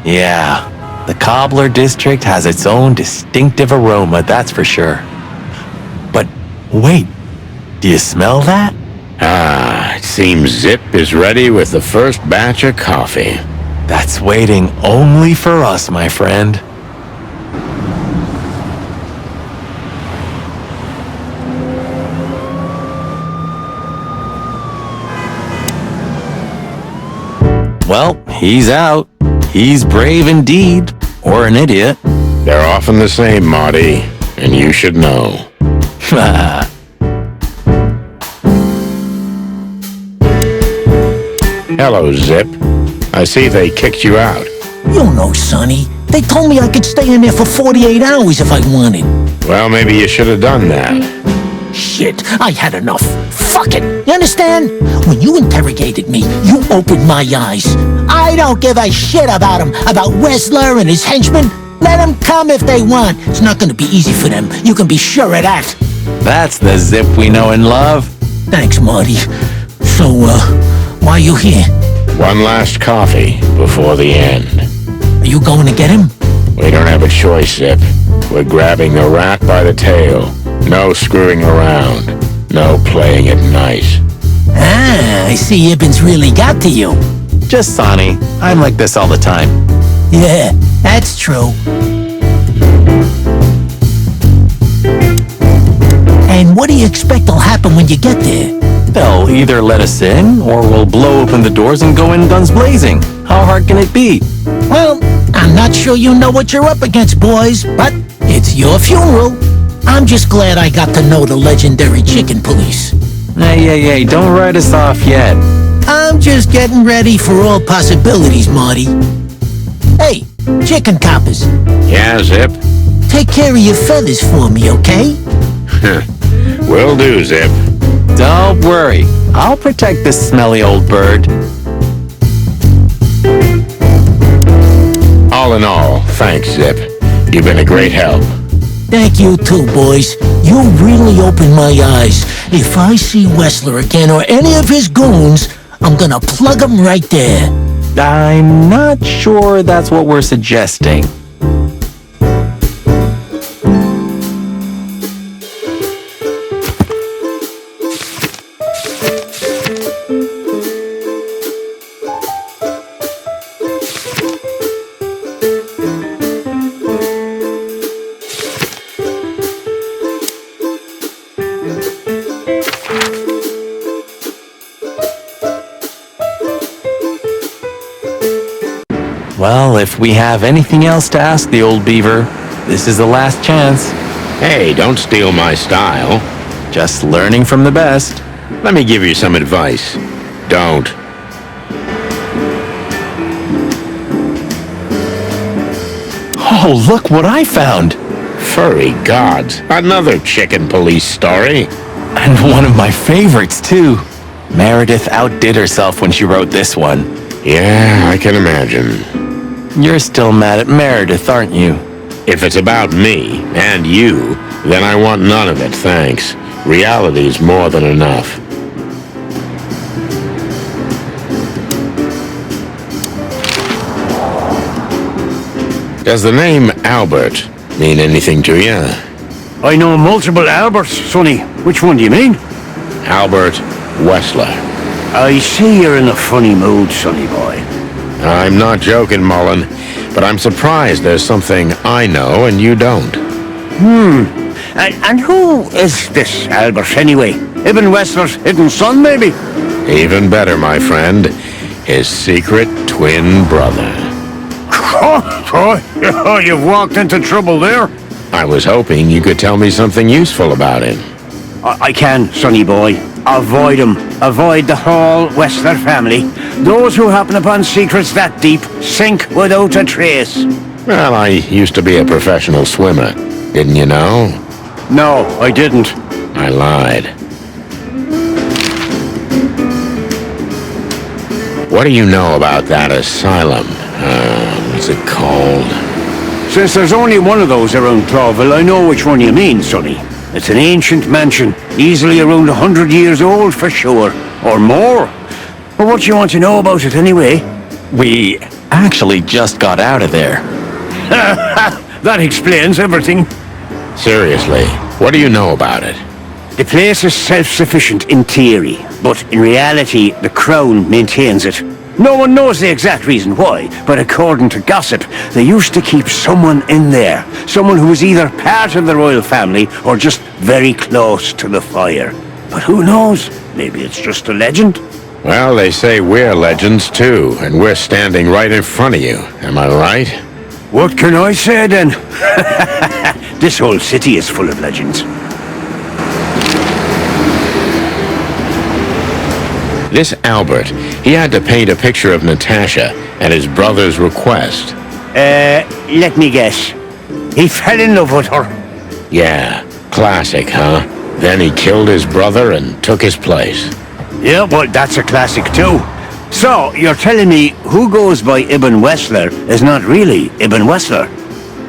Yeah, the Cobbler District has its own distinctive aroma, that's for sure. But wait, do you smell that?
It seems Zip is ready with the first batch of coffee.
That's waiting only for us, my friend. Well, he's out. He's brave indeed, or an idiot.
They're often the same, Marty, and you should know. Hello, Zip. I see they kicked you out.
You know, Sonny. They told me I could stay in there for 48 hours if I wanted.
Well, maybe you should have done that.
Shit, I had enough. Fuck it. You understand? When you interrogated me, you opened my eyes. I don't give a shit about him, about Wessler and his henchmen. Let them come if they want. It's not gonna be easy for them. You can be sure of that.
That's the Zip we know and love.
Thanks, Marty. So, why are you here?
One last coffee before the end.
Are you going to get him?
We don't have a choice, Zip. We're grabbing the rat by the tail. No screwing around. No playing it nice.
I see Ibben's really got to you.
Just Sonny. I'm like this all the time.
Yeah, that's true. And what do you expect will happen when you get there?
They'll either let us in, or we'll blow open the doors and go in guns blazing. How hard can it be?
Well, I'm not sure you know what you're up against, boys, but it's your funeral. I'm just glad I got to know the legendary chicken police.
Hey, don't write us off yet.
I'm just getting ready for all possibilities, Marty. Hey, chicken coppers,
Yeah, Zip?
take care of your feathers for me, okay?
Will do, Zip.
Don't worry. I'll protect this smelly old bird.
All in all, thanks, Zip. You've been a great help.
Thank you too, boys. You really opened my eyes. If I see Wessler again or any of his goons, I'm gonna plug them right there.
I'm not sure that's what we're suggesting. Well, if we have anything else to ask the old beaver, this is the last chance.
Hey, don't steal my style.
Just learning from the best.
Let me give you some advice. Don't.
Oh, look what I found.
Furry gods. Another chicken police story.
And one of my favorites, too. Meredith outdid herself when she wrote this one.
Yeah, I can imagine.
You're still mad at Meredith, aren't you?
If it's about me and you, then I want none of it, thanks. Reality's more than enough. Does the name Albert mean anything to you?
I know multiple Alberts, Sonny. Which one do you mean?
Albert Wessler.
I see you're in a funny mood, Sonny boy.
I'm not joking, Mullen, but I'm surprised there's something I know and you don't.
And who is this Albert, anyway? Ibn Wessler's hidden son, maybe?
Even better, my friend, his secret twin brother.
Oh, you've walked into trouble there.
I was hoping you could tell me something useful about him.
I can, Sonny boy. Avoid him. Avoid the whole Wessler family. Those who happen upon secrets that deep sink without a trace.
Well, I used to be a professional swimmer. Didn't you know?
No, I didn't.
I lied. What do you know about that asylum? What's it called?
Since there's only one of those around Clawville, I know which one you mean, Sonny. It's an ancient mansion, easily around 100 years old for sure, or more. But what do you want to know about it anyway?
We actually just got out of there.
That explains everything.
Seriously, what do you know about it?
The place is self-sufficient in theory, but in reality, the Crown maintains it. No one knows the exact reason why, but according to gossip, they used to keep someone in there. Someone who was either part of the royal family or just very close to the fire. But who knows? Maybe it's just a legend.
Well, they say we're legends too, and we're standing right in front of you. Am I right?
What can I say then? This whole city is full of legends.
This Albert, he had to paint a picture of Natasha at his brother's request.
Let me guess. He fell in love with her.
Yeah, classic, huh? Then he killed his brother and took his place.
Yeah, well, that's a classic too. So, you're telling me who goes by Ibn Wessler is not really Ibn Wessler?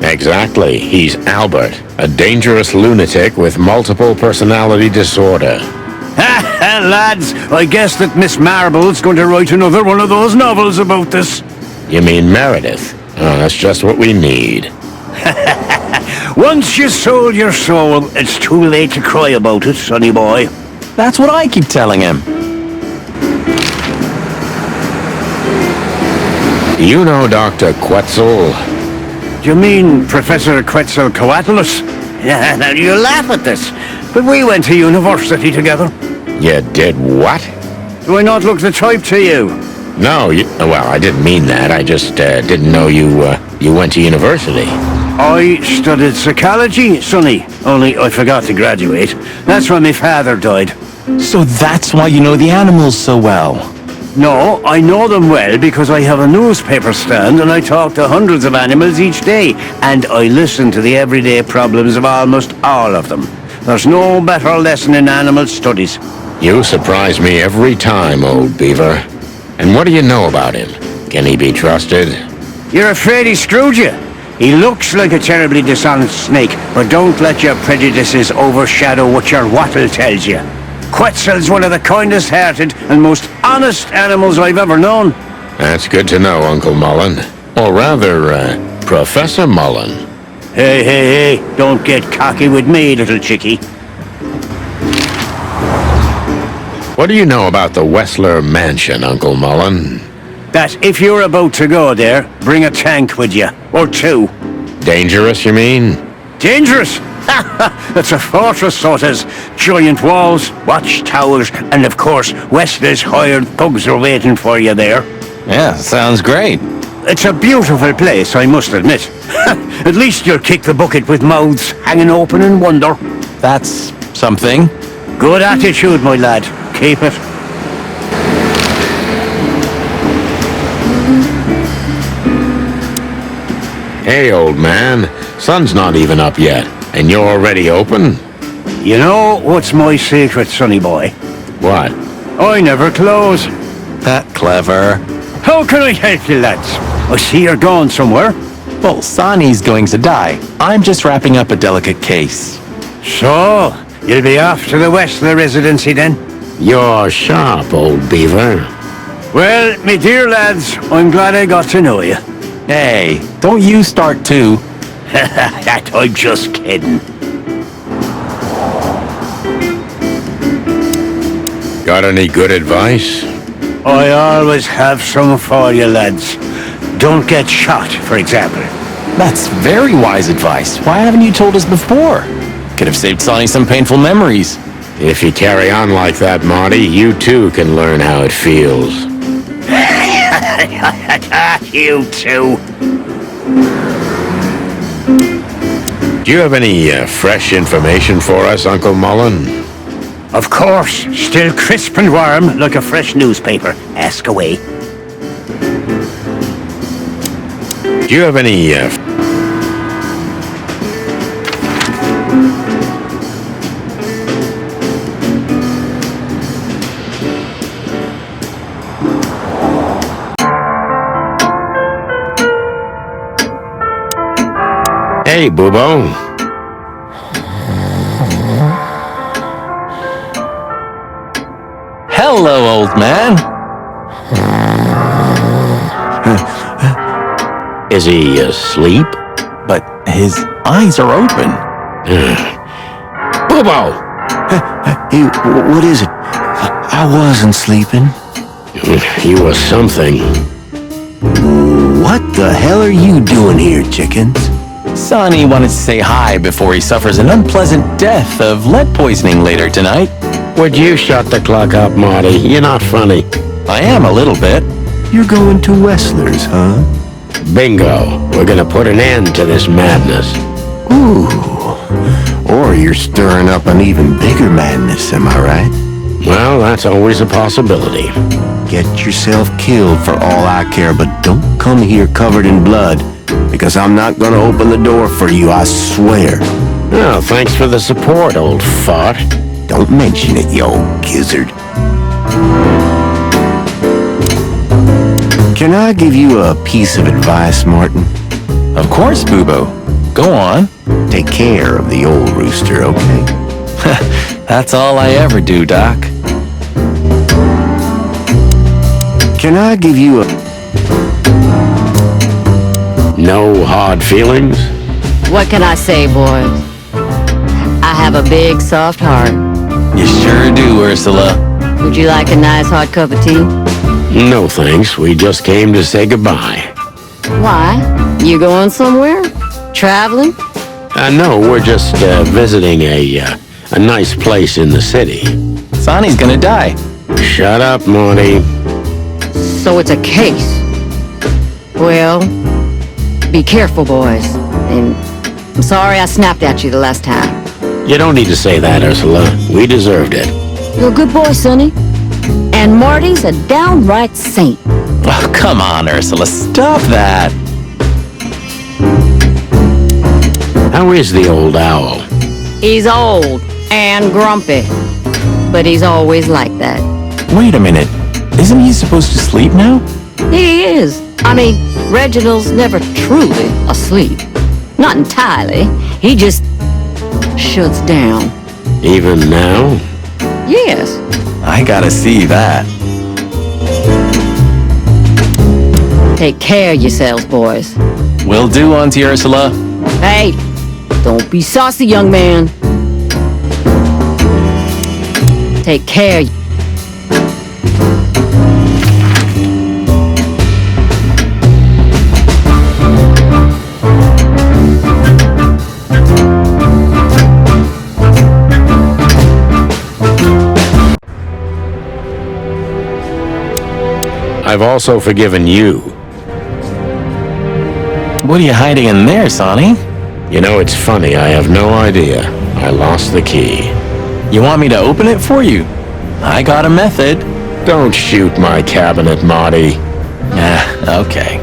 Exactly. He's Albert, a dangerous lunatic with multiple personality disorder.
Ha, lads, I guess that Miss Marble's going to write another one of those novels about this.
You mean Meredith? Oh, that's just what we need.
Once you sold your soul, it's too late to cry about it, sonny boy.
That's what I keep telling him.
Do you know Dr. Quetzal?
Do you mean Professor Quetzalcoatlus? Yeah, now you laugh at this, but we went to university together.
You did what?
Do I not look the type to you?
No, well, I didn't mean that. I just didn't know you went to university.
I studied psychology, sonny, only I forgot to graduate. That's when my father died.
So that's why you know the animals so well.
No, I know them well because I have a newspaper stand and I talk to hundreds of animals each day, and I listen to the everyday problems of almost all of them. There's no better lesson in animal studies.
You surprise me every time, old beaver. And what do you know about him? Can he be trusted?
You're afraid he screwed you? He looks like a terribly dishonest snake, but don't let your prejudices overshadow what your wattle tells you. Quetzal's one of the kindest-hearted and most honest animals I've ever known.
That's good to know, Uncle Mullen. Or rather, Professor Mullen.
Hey, don't get cocky with me, little chickie.
What do you know about the Wessler Mansion, Uncle Mullen?
That if you're about to go there, bring a tank with you, or two.
Dangerous, you mean?
Dangerous? It's a fortress, so it is. Giant walls, watchtowers, and of course, Wessler's hired thugs are waiting for you there.
Yeah, sounds great.
It's a beautiful place, I must admit. At least you'll kick the bucket with mouths hanging open in wonder.
That's something.
Good attitude, my lad. Keep it.
Hey, old man. Sun's not even up yet. And you're already open?
You know what's my secret, sonny boy?
What?
I never close.
That clever.
How can I help you, lads? I see you're going somewhere.
Well, Sonny's going to die. I'm just wrapping up a delicate case.
So, you'll be off to the Westler residency then?
You're sharp, old beaver.
Well, me dear lads, I'm glad I got to know you.
Hey, don't you start too.
That I'm just kidding.
Got any good advice?
I always have some for you, lads. Don't get shot, for example.
That's very wise advice. Why haven't you told us before? Could have saved Sonny some painful memories.
If you carry on like that, Marty, you too can learn how it feels.
You too.
Do you have any fresh information for us, Uncle Mullen?
Of course, still crisp and warm like a fresh newspaper. Ask away.
Do you have any Hey, Boobo.
Hello, old man.
Is he asleep?
But his eyes are open.
Boobo!
Hey, what is it? I wasn't sleeping.
You were something.
What the hell are you doing here, chickens?
Sonny wanted to say hi before he suffers an unpleasant death of lead poisoning later tonight.
Would you shut the clock up, Marty? You're not funny.
I am a little bit.
You're going to Westler's, huh?
Bingo. We're gonna put an end to this madness.
Ooh. Or you're stirring up an even bigger madness, am I right?
Well, that's always a possibility.
Get yourself killed for all I care, but don't come here covered in blood, because I'm not gonna open the door for you, I swear.
Oh, thanks for the support, old fart.
Don't mention it, you old gizzard. Can I give you a piece of advice, Martin?
Of course, Boobo. Go on.
Take care of the old rooster, okay?
That's all I ever do, Doc.
Can I give you a...
No hard feelings?
What can I say, boys? I have a big, soft heart.
You sure do, Ursula.
Would you like a nice hot cup of tea?
No thanks. We just came to say goodbye.
Why? You going somewhere? Traveling?
No, we're just visiting a nice place in the city.
Sonny's gonna die.
Shut up, Marty.
So it's a case. Well, be careful, boys. And I'm sorry I snapped at you the last time.
You don't need to say that, Ursula. We deserved it.
You're a good boy, Sonny. And Marty's a downright saint.
Oh, come on, Ursula. Stop that.
How is the old owl?
He's old and grumpy, but he's always like that.
Wait a minute. Isn't he supposed to sleep now?
He is. I mean, Reginald's never truly asleep. Not entirely. He just shuts down.
Even now?
Yes.
I gotta see that.
Take care of yourselves, boys.
Will do, Auntie Ursula.
Hey, don't be saucy, young man. Take care.
I've also forgiven you.
What are you hiding in there, Sonny?
You know, it's funny. I have no idea. I lost the key.
You want me to open it for you? I got a method.
Don't shoot my cabinet, Marty.
Okay.
Hey,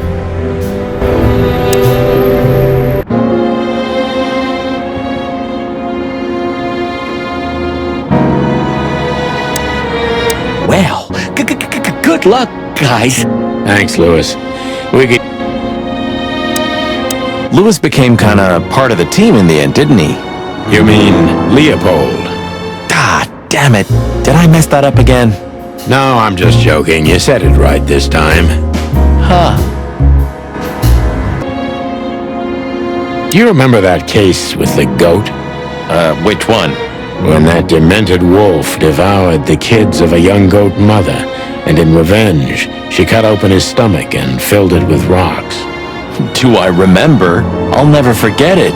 luck, guys.
Thanks, Lewis. We could...
Lewis became kinda part of the team in the end, didn't he?
You mean Leopold?
Ah, damn it. Did I mess that up again?
No, I'm just joking. You said it right this time.
Huh.
Do you remember that case with the goat?
Which one?
When that demented wolf devoured the kids of a young goat mother, and in revenge, she cut open his stomach and filled it with rocks.
Do I remember? I'll never forget it.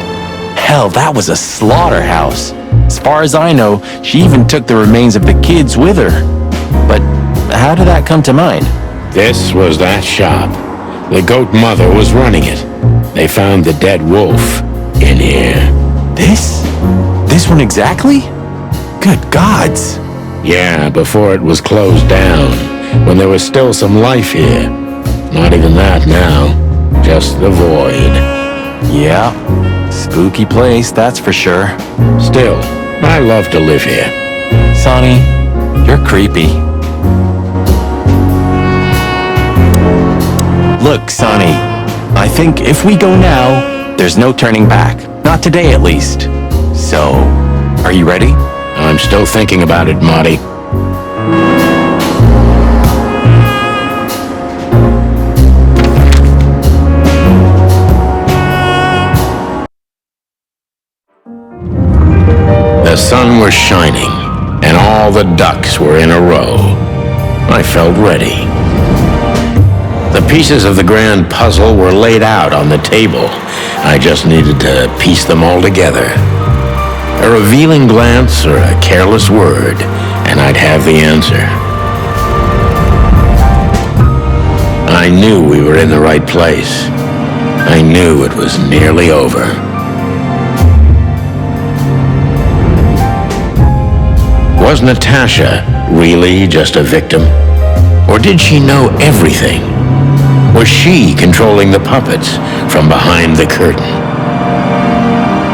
Hell, that was a slaughterhouse. As far as I know, she even took the remains of the kids with her. But how did that come to mind?
This was that shop. The goat mother was running it. They found the dead wolf in here.
This? This one exactly? Good gods.
Yeah, before it was closed down, when there was still some life here. Not even that now. Just the void.
Yeah. Spooky place, that's for sure.
Still, I love to live here.
Sonny, you're creepy. Look, Sonny, I think if we go now, there's no turning back. Not today, at least. So, are you ready?
I'm still thinking about it, Marty. The sun was shining, and all the ducks were in a row. I felt ready. The pieces of the grand puzzle were laid out on the table. I just needed to piece them all together. A revealing glance or a careless word, and I'd have the answer. I knew we were in the right place. I knew it was nearly over. Was Natasha really just a victim? Or did she know everything? Was she controlling the puppets from behind the curtain?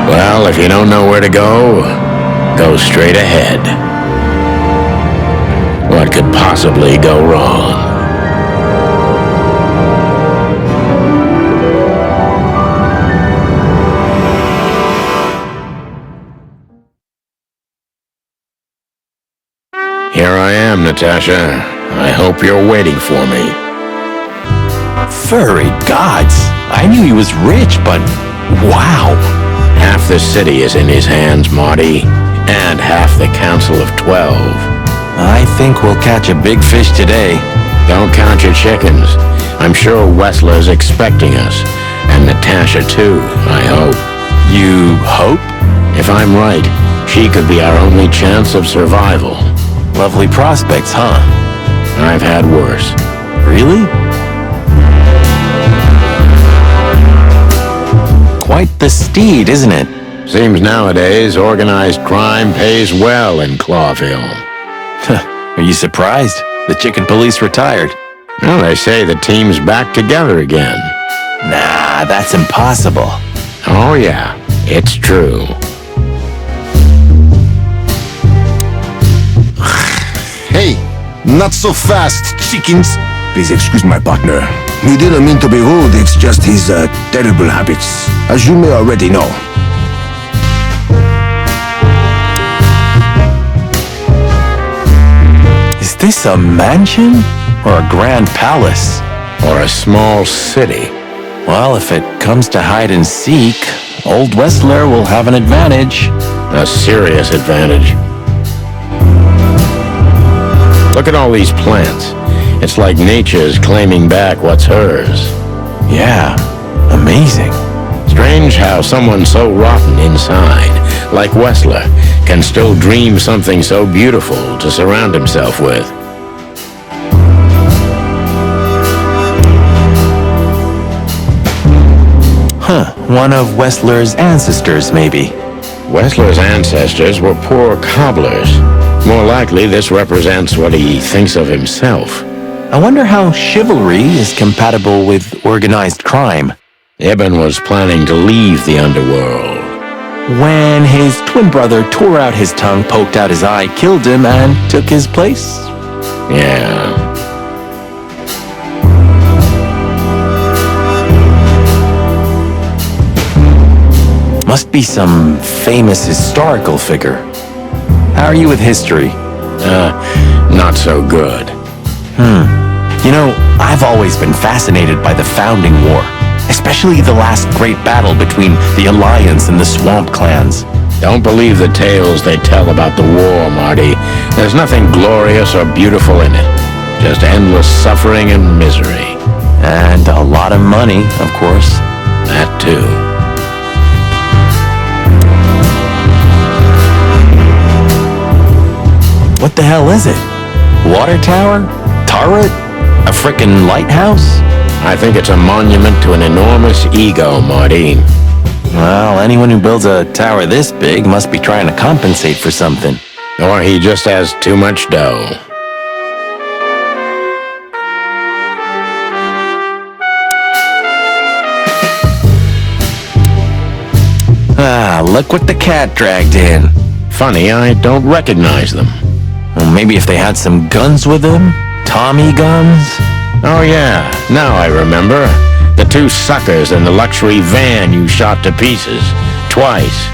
Well, if you don't know where to go, go straight ahead. What could possibly go wrong? Here I am, Natasha. I hope you're waiting for me.
Furry gods. I knew he was rich, but wow.
Half the city is in his hands, Marty, and half the Council of 12.
I think we'll catch a big fish today.
Don't count your chickens. I'm sure Wessler's expecting us, and Natasha too, I hope.
You hope?
If I'm right, she could be our only chance of survival.
Lovely prospects, huh?
I've had worse.
Really? Quite the steed, isn't it?
Seems nowadays organized crime pays well in Clawville.
Are you surprised? The chicken police retired.
Well, they say the team's back together again.
Nah, that's impossible.
Oh yeah, it's true.
Hey, not so fast, chickens. Please excuse my partner. We didn't mean to be rude, it's just his terrible habits, as you may already know.
Is this a mansion? Or a grand palace?
Or a small city.
Well, if it comes to hide and seek, old Wessler will have an advantage.
A serious advantage. Look at all these plants. It's like nature's claiming back what's hers.
Yeah, amazing.
Strange how someone so rotten inside, like Wessler, can still dream something so beautiful to surround himself with.
Huh, one of Wessler's ancestors, maybe.
Wessler's ancestors were poor cobblers. More likely, this represents what he thinks of himself.
I wonder how chivalry is compatible with organized crime.
Eben was planning to leave the underworld.
When his twin brother tore out his tongue, poked out his eye, killed him, and took his place?
Yeah.
Must be some famous historical figure. How are you with history?
Not so good.
You know, I've always been fascinated by the Founding War, especially the last great battle between the Alliance and the Swamp Clans.
Don't believe the tales they tell about the war, Marty. There's nothing glorious or beautiful in it. Just endless suffering and misery.
And a lot of money, of course.
That too.
What the hell is it? Water tower? Turret? A frickin' lighthouse?
I think it's a monument to an enormous ego, Marty.
Well, anyone who builds a tower this big must be trying to compensate for something.
Or he just has too much dough.
Ah, look what the cat dragged in.
Funny, I don't recognize them.
Well, maybe if they had some guns with them? Tommy guns?
Oh yeah, now I remember. The two suckers in the luxury van you shot to pieces. Twice.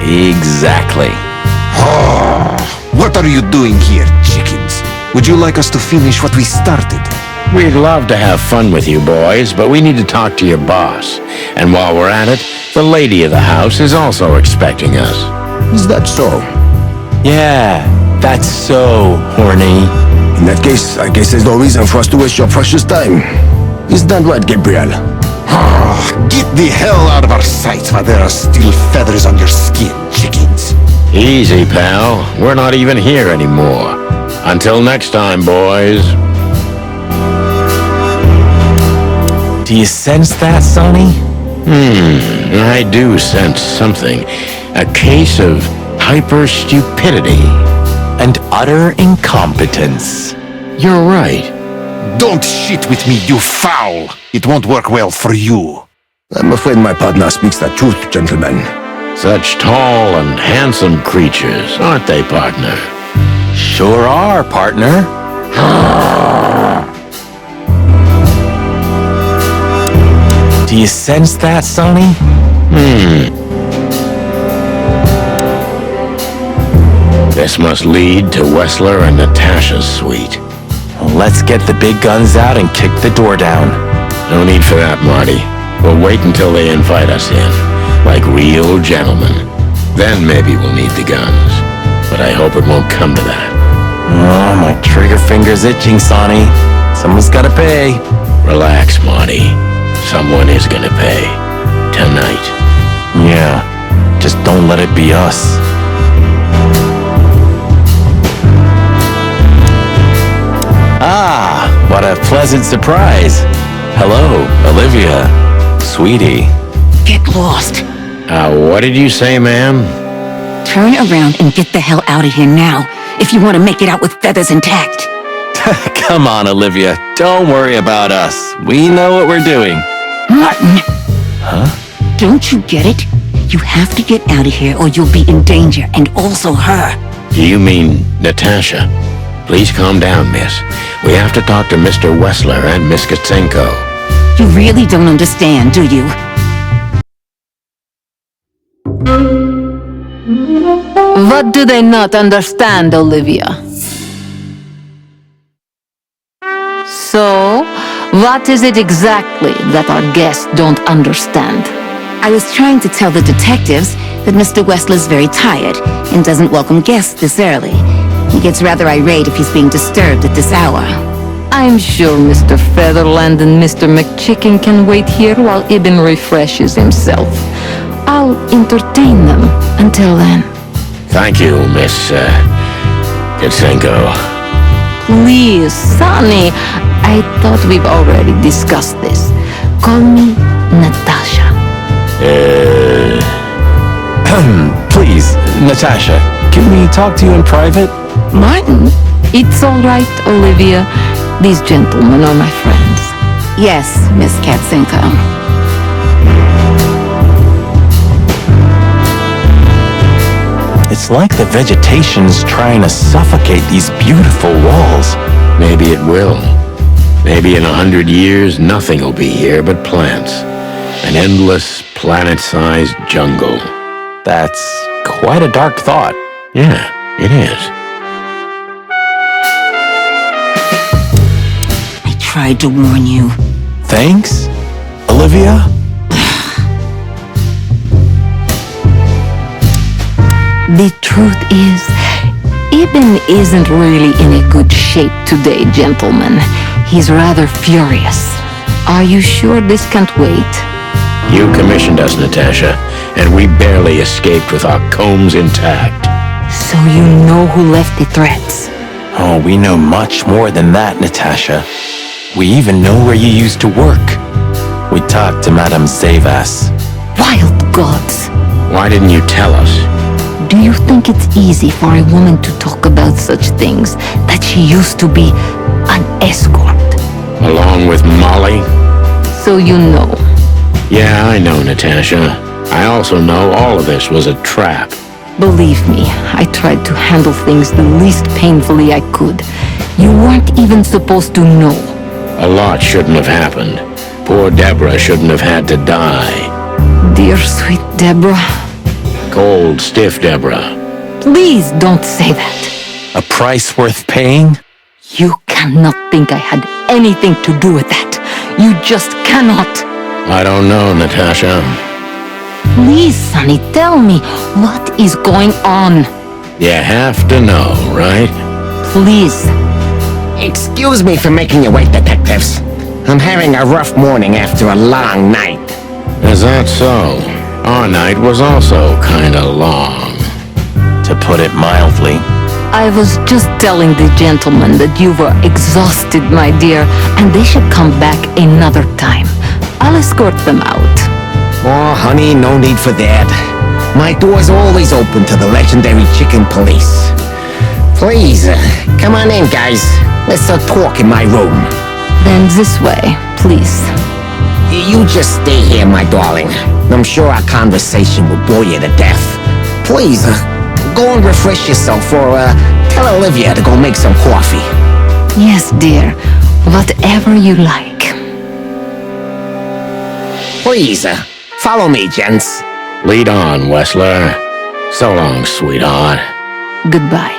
Exactly.
What are you doing here, chickens? Would you like us to finish what we started?
We'd love to have fun with you boys, but we need to talk to your boss. And while we're at it, the lady of the house is also expecting us.
Is that so?
Yeah, that's so horny.
In that case, I guess there's no reason for us to waste your precious time. Is that right, Gabriel? Get the hell out of our sight while there are still feathers on your skin, chickens.
Easy, pal. We're not even here anymore. Until next time, boys.
Do you sense that, Sonny?
I do sense something. A case of hyper-stupidity.
And utter incompetence.
You're right.
Don't shit with me, you foul! It won't work well for you. I'm afraid my partner speaks the truth, gentlemen.
Such tall and handsome creatures, aren't they, partner?
Sure are, partner. Do you sense that, Sonny?
This must lead to Wessler and Natasha's suite.
Let's get the big guns out and kick the door down.
No need for that, Marty. We'll wait until they invite us in, like real gentlemen. Then maybe we'll need the guns. But I hope it won't come to that.
Oh, my trigger finger's itching, Sonny. Someone's gotta pay.
Relax, Marty. Someone is gonna pay. Tonight.
Yeah, just don't let it be us. Ah, what a pleasant surprise. Hello, Olivia. Sweetie.
Get lost.
What did you say, ma'am?
Turn around and get the hell out of here now, if you want to make it out with feathers intact.
Come on, Olivia. Don't worry about us. We know what we're doing.
Martin! Huh? Don't you get it? You have to get out of here or you'll be in danger, and also her.
You mean Natasha? Please calm down, miss. We have to talk to Mr. Wessler and Miss Katsenko.
You really don't understand, do you?
What do they not understand, Olivia? So, what is it exactly that our guests don't understand?
I was trying to tell the detectives that Mr. Wessler's very tired and doesn't welcome guests this early. He gets rather irate if he's being disturbed at this hour.
I'm sure Mr. Featherland and Mr. McChicken can wait here while Ibn refreshes himself. I'll entertain them until then.
Thank you, Miss Katsenko.
Please, Sonny, I thought we've already discussed this. Call me Natasha.
Please, Natasha, can we talk to you in private?
Martin, it's all right, Olivia. These gentlemen are my friends.
Yes, Miss Katsenko.
It's like the vegetation's trying to suffocate these beautiful walls.
Maybe it will. Maybe in 100 years, nothing will be here but plants. An endless, planet-sized jungle.
That's quite a dark thought.
Yeah, it is.
I tried to warn you.
Thanks, Olivia?
The truth is, Ibn isn't really in a good shape today, gentlemen. He's rather furious. Are you sure this can't wait?
You commissioned us, Natasha, and we barely escaped with our combs intact.
So you know who left the threats?
Oh, we know much more than that, Natasha. We even know where you used to work. We talked to Madame Zavas.
Wild gods!
Why didn't you tell us?
Do you think it's easy for a woman to talk about such things, that she used to be an escort?
Along with Molly?
So you know.
Yeah, I know, Natasha. I also know all of this was a trap.
Believe me, I tried to handle things the least painfully I could. You weren't even supposed to know.
A lot shouldn't have happened. Poor Deborah shouldn't have had to die.
Dear sweet Deborah.
Cold, stiff Deborah.
Please don't say that.
A price worth paying?
You cannot think I had anything to do with that. You just cannot.
I don't know, Natasha.
Please, Sonny, tell me, what is going on?
You have to know, right?
Please.
Excuse me for making you wait, detectives. I'm having a rough morning after a long night.
Is that so? Our night was also kinda long.
To put it mildly.
I was just telling the gentlemen that you were exhausted, my dear, and they should come back another time. I'll escort them out.
Oh, honey, no need for that. My door's always open to the legendary chicken police. Please, come on in, guys. Let's talk in my room.
Then this way, please.
You just stay here, my darling. I'm sure our conversation will bore you to death. Please, go and refresh yourself, or tell Olivia to go make some coffee.
Yes, dear. Whatever you like.
Please, follow me, gents.
Lead on, Wessler. So long, sweetheart.
Goodbye.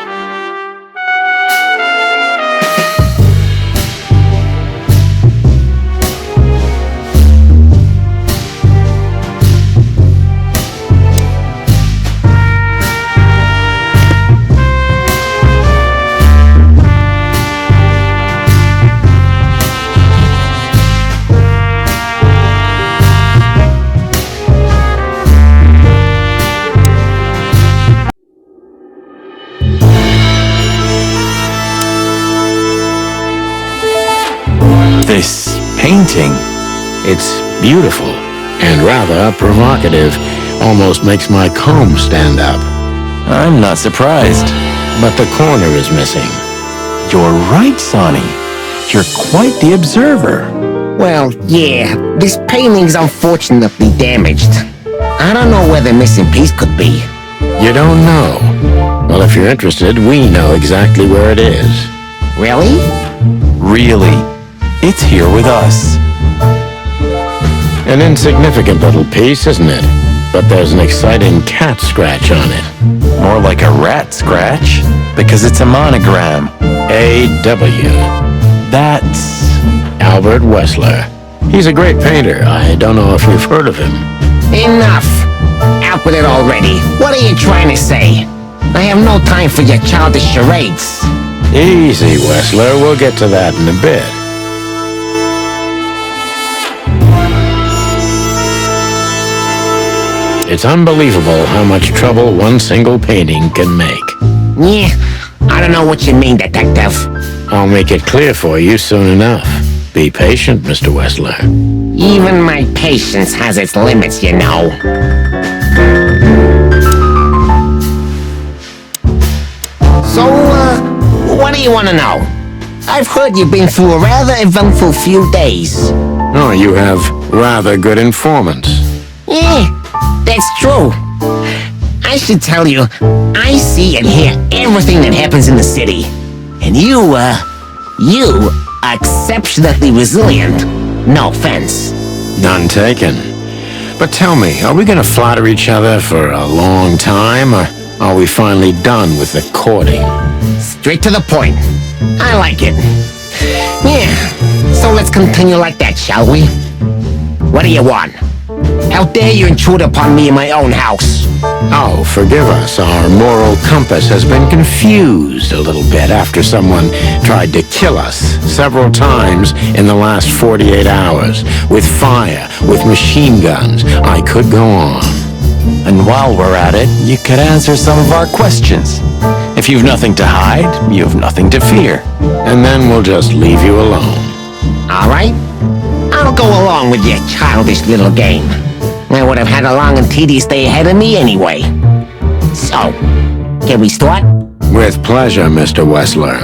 This painting.
It's beautiful and rather provocative. Almost makes my comb stand up.
I'm not surprised.
But the corner is missing.
You're right, Sonny. You're quite the observer.
Well, yeah, this painting's unfortunately damaged. I don't know where the missing piece could be.
You don't know? Well, if you're interested, we know exactly where it is.
Really?
Really? It's here with us.
An insignificant little piece, isn't it? But there's an exciting cat scratch on it.
More like a rat scratch, because it's a monogram.
A.W.
That's...
Albert Wessler. He's a great painter. I don't know if you've heard of him.
Enough! Out with it already. What are you trying to say? I have no time for your childish charades.
Easy, Wessler. We'll get to that in a bit. It's unbelievable how much trouble one single painting can make.
Yeah, I don't know what you mean, detective.
I'll make it clear for you soon enough. Be patient, Mr. Wessler.
Even my patience has its limits, you know. So, what do you want to know? I've heard you've been through a rather eventful few days.
Oh, you have rather good informants.
Yeah, that's true. I should tell you, I see and hear everything that happens in the city. And you are exceptionally resilient. No offense.
None taken. But tell me, are we gonna flatter each other for a long time, or are we finally done with the courting?
Straight to the point. I like it. Yeah, so let's continue like that, shall we? What do you want? How dare you intrude upon me in my own house?
Oh, forgive us. Our moral compass has been confused a little bit after someone tried to kill us several times in the last 48 hours. With fire, with machine guns. I could go on.
And while we're at it, you could answer some of our questions. If you've nothing to hide, you have nothing to fear.
And then we'll just leave you alone.
All right? I'll go along with your childish little game. I would have had a long and tedious day ahead of me anyway. So, can we start?
With pleasure, Mr. Wessler.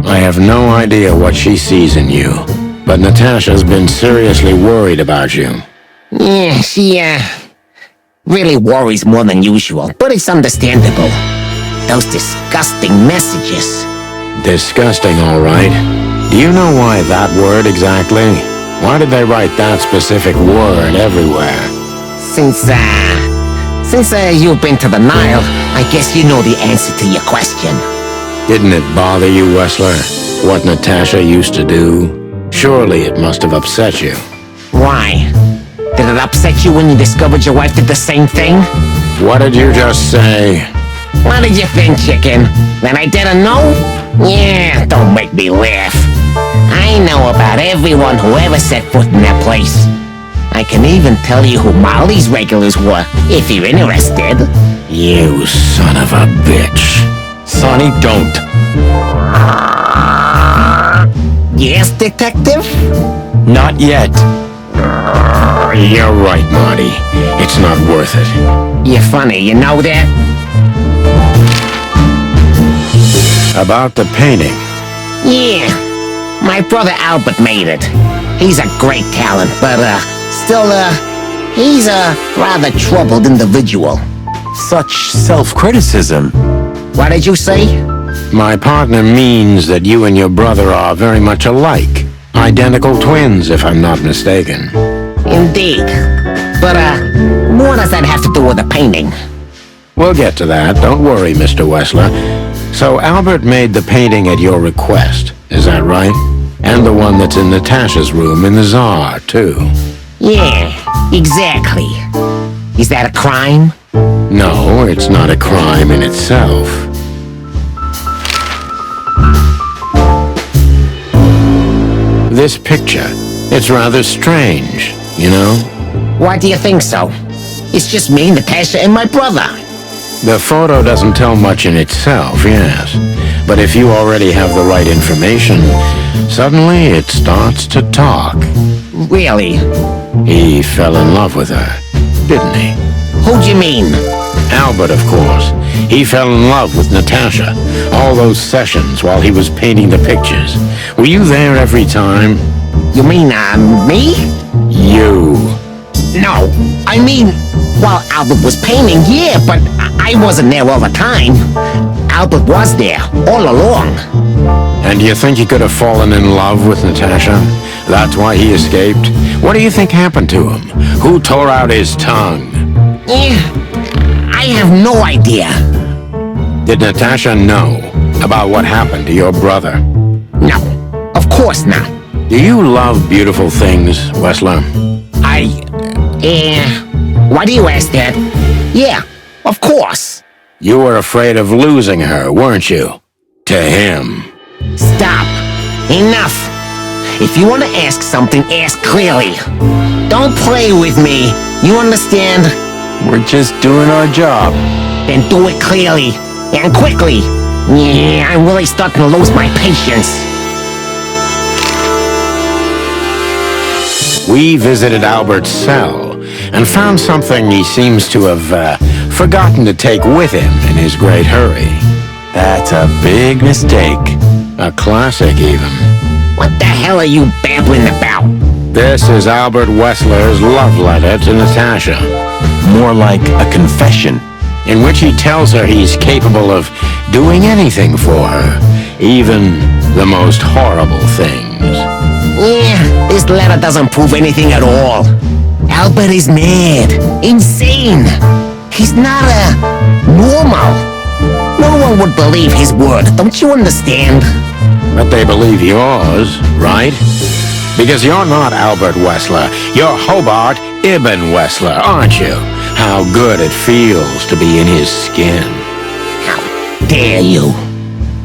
I have no idea what she sees in you, but Natasha's been seriously worried about you.
Yeah, she, really worries more than usual, but it's understandable. Those disgusting messages.
Disgusting, all right. Do you know why that word exactly? Why did they write that specific word everywhere?
Since you've been to the Nile, I guess you know the answer to your question.
Didn't it bother you, Wessler, what Natasha used to do? Surely it must have upset you.
Why? Did it upset you when you discovered your wife did the same thing?
What did you just say?
What did you think, chicken? That I didn't know? Yeah, don't make me laugh. I know about everyone who ever set foot in that place. I can even tell you who Molly's regulars were, if you're interested.
You son of a bitch.
Sonny, don't.
Yes, detective?
Not yet.
You're right, Marty. It's not worth it.
You're funny, you know that?
About the painting.
Yeah. My brother Albert made it. He's a great talent, but, still, he's a rather troubled individual.
Such self-criticism.
What did you say?
My partner means that you and your brother are very much alike. Identical twins, if I'm not mistaken.
Indeed. But, what does that have to do with the painting?
We'll get to that. Don't worry, Mr. Wessler. So Albert made the painting at your request, is that right? And the one that's in Natasha's room in the Tsar, too.
Yeah, exactly. Is that a crime?
No, it's not a crime in itself. This picture, it's rather strange, you know?
Why do you think so? It's just me, Natasha, and my brother.
The photo doesn't tell much in itself, yes. But if you already have the right information, suddenly it starts to talk.
Really?
He fell in love with her, didn't he?
Who do you mean?
Albert, of course. He fell in love with Natasha. All those sessions while he was painting the pictures. Were you there every time?
You mean, me?
You.
No, I mean, while Albert was painting, yeah, but I wasn't there all the time. Albert was there, all along.
And do you think he could have fallen in love with Natasha? That's why he escaped? What do you think happened to him? Who tore out his tongue?
I have no idea.
Did Natasha know about what happened to your brother?
No, of course not.
Do you love beautiful things, Wessler?
Why do you ask that? Yeah, of course.
You were afraid of losing her, weren't you? To him.
Stop. Enough. If you want to ask something, ask clearly. Don't play with me. You understand?
We're just doing our job.
Then do it clearly. And quickly. Yeah, I'm really starting to lose my patience.
We visited Albert's cell and found something he seems to have forgotten to take with him in his great hurry.
That's a big mistake.
A classic, even.
What the hell are you babbling about?
This is Albert Wessler's love letter to Natasha.
More like a confession.
In which he tells her he's capable of doing anything for her, even the most horrible things.
Yeah, this letter doesn't prove anything at all. Albert is mad, insane. He's not normal. No one would believe his word, don't you understand?
But they believe yours, right? Because you're not Albert Wessler. You're Hobart Ibn Wessler, aren't you? How good it feels to be in his skin.
How dare you?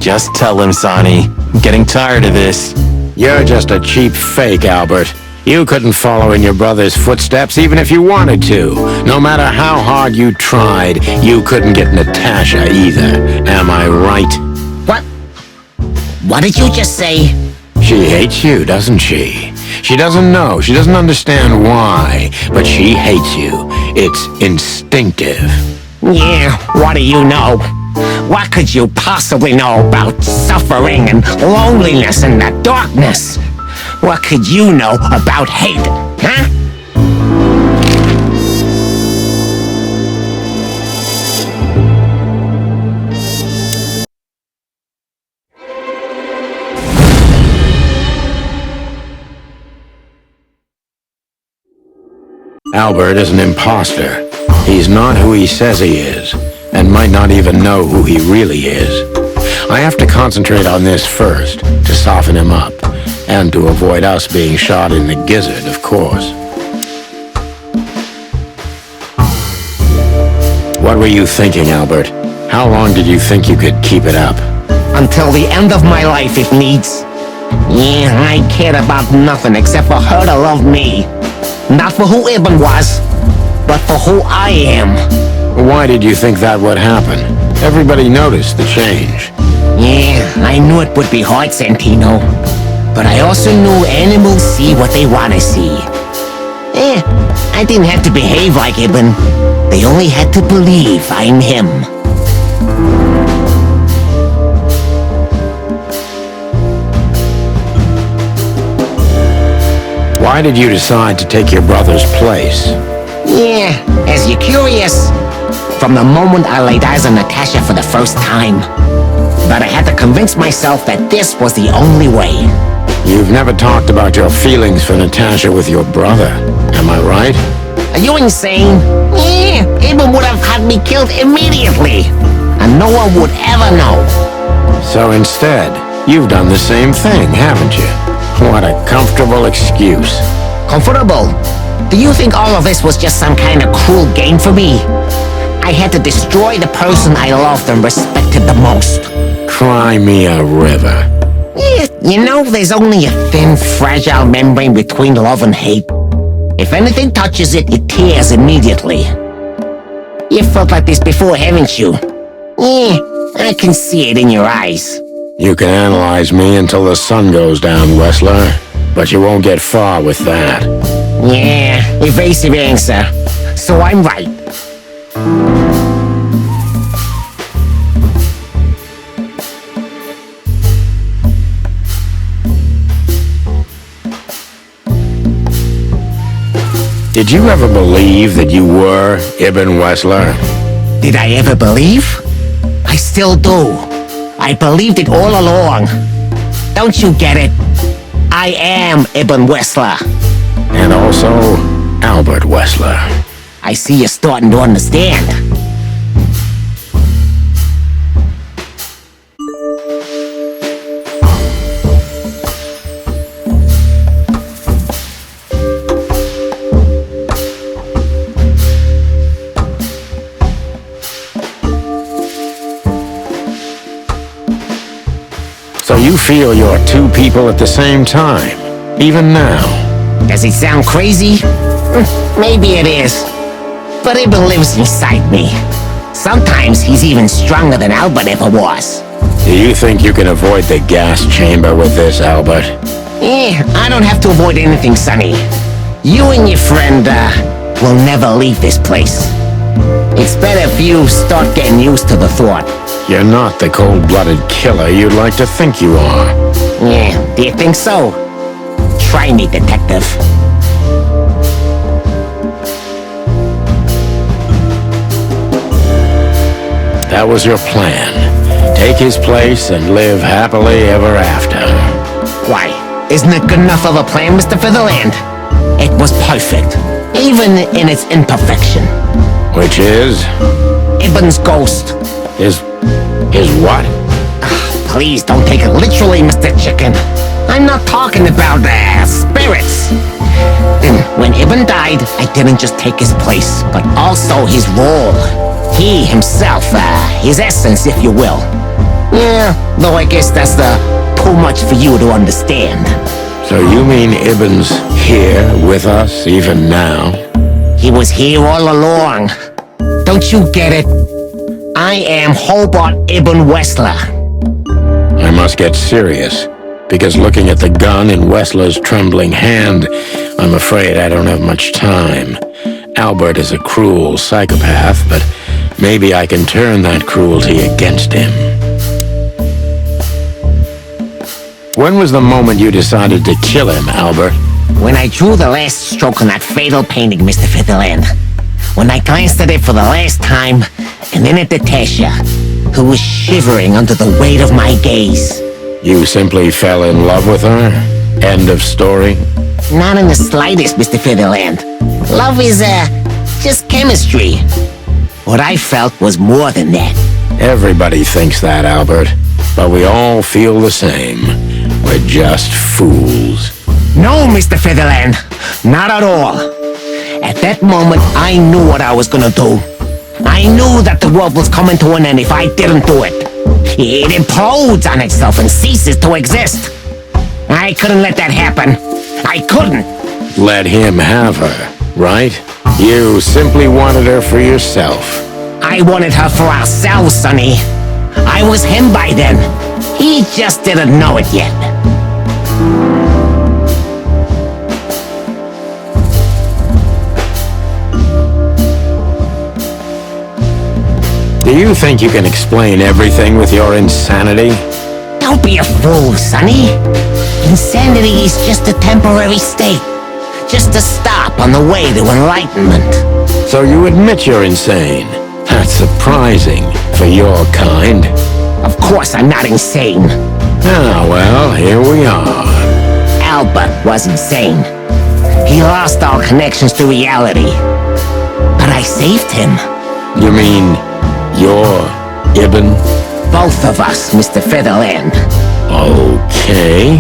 Just tell him, Sonny. I'm getting tired of this.
You're just a cheap fake, Albert. You couldn't follow in your brother's footsteps even if you wanted to. No matter how hard you tried, you couldn't get Natasha either. Am I right?
What? What did you just say?
She hates you, doesn't she? She doesn't know. She doesn't understand why. But she hates you. It's instinctive.
Yeah, what do you know? What could you possibly know about suffering and loneliness and the darkness? What could you know about hate, huh?
Albert is an imposter. He's not who he says he is, and might not even know who he really is. I have to concentrate on this first, to soften him up, and to avoid us being shot in the gizzard, of course. What were you thinking, Albert? How long did you think you could keep it up?
Until the end of my life, if needs. Yeah, I cared about nothing except for her to love me. Not for who Ibn was, but for who I am.
Why did you think that would happen? Everybody noticed the change.
Yeah, I knew it would be hard, Santino. But I also knew animals see what they want to see. I didn't have to behave like Ibn. They only had to believe I'm him.
Why did you decide to take your brother's place?
Yeah, as you're curious, from the moment I laid eyes on Natasha for the first time. But I had to convince myself that this was the only way.
You've never talked about your feelings for Natasha with your brother, am I right?
Are you insane? Yeah, Ibn would have had me killed immediately. And no one would ever know.
So instead, you've done the same thing, haven't you? What a comfortable excuse.
Comfortable? Do you think all of this was just some kind of cruel game for me? I had to destroy the person I loved and respected the most.
Cry me a river.
Yeah, you know, there's only a thin, fragile membrane between love and hate. If anything touches it, it tears immediately. You felt like this before, haven't you? Yeah, I can see it in your eyes.
You can analyze me until the sun goes down, Wessler, but you won't get far with that.
Yeah, evasive answer. So I'm right.
Did you ever believe that you were Ibn Wessler?
Did I ever believe? I still do. I believed it all along. Don't you get it? I am Ibn Wessler.
And also, Albert Wessler.
I see you're starting to understand.
So you feel you're two people at the same time, even now?
Does it sound crazy? Maybe it is. But Ibn lives inside me. Sometimes he's even stronger than Albert ever was.
Do you think you can avoid the gas chamber with this, Albert?
I don't have to avoid anything, Sonny. You and your friend, will never leave this place. It's better if you start getting used to the thought.
You're not the cold-blooded killer you'd like to think you are.
Yeah, do you think so? Try me, detective.
That was your plan, take his place and live happily ever after.
Why, isn't it good enough of a plan, Mr. Featherland? It was perfect, even in its imperfection.
Which is?
Ibn's ghost.
His what?
Please don't take it literally, Mr. Chicken. I'm not talking about spirits. When Ibn died, I didn't just take his place, but also his role. He himself, his essence, if you will. Yeah, though I guess that's too much for you to understand.
So you mean Ibn's here with us even now?
He was here all along. Don't you get it? I am Hobart Ibn Wessler.
I must get serious, because looking at the gun in Wessler's trembling hand, I'm afraid I don't have much time. Albert is a cruel psychopath, but maybe I can turn that cruelty against him. When was the moment you decided to kill him, Albert?
When I drew the last stroke on that fatal painting, Mr. Featherland. When I glanced at it for the last time, and then at Natasha, who was shivering under the weight of my gaze.
You simply fell in love with her? End of story?
Not in the slightest, Mr. Featherland. Love is, just chemistry. What I felt was more than that.
Everybody thinks that, Albert. But we all feel the same. We're just fools.
No, Mr. Featherland. Not at all. At that moment, I knew what I was gonna do. I knew that the world was coming to an end if I didn't do it. It implodes on itself and ceases to exist. I couldn't let that happen. I couldn't.
Let him have her, right? You simply wanted her for yourself.
I wanted her for ourselves, Sonny. I was him by then. He just didn't know it yet.
Do you think you can explain everything with your insanity?
Don't be a fool, Sonny. Insanity is just a temporary state. Just a stop on the way to enlightenment.
So you admit you're insane. That's surprising for your kind.
Of course I'm not insane.
Ah, well, here we are.
Albert was insane. He lost all connections to reality. But I saved him.
You mean you're Ibn?
Both of us, Mr. Featherland.
Okay.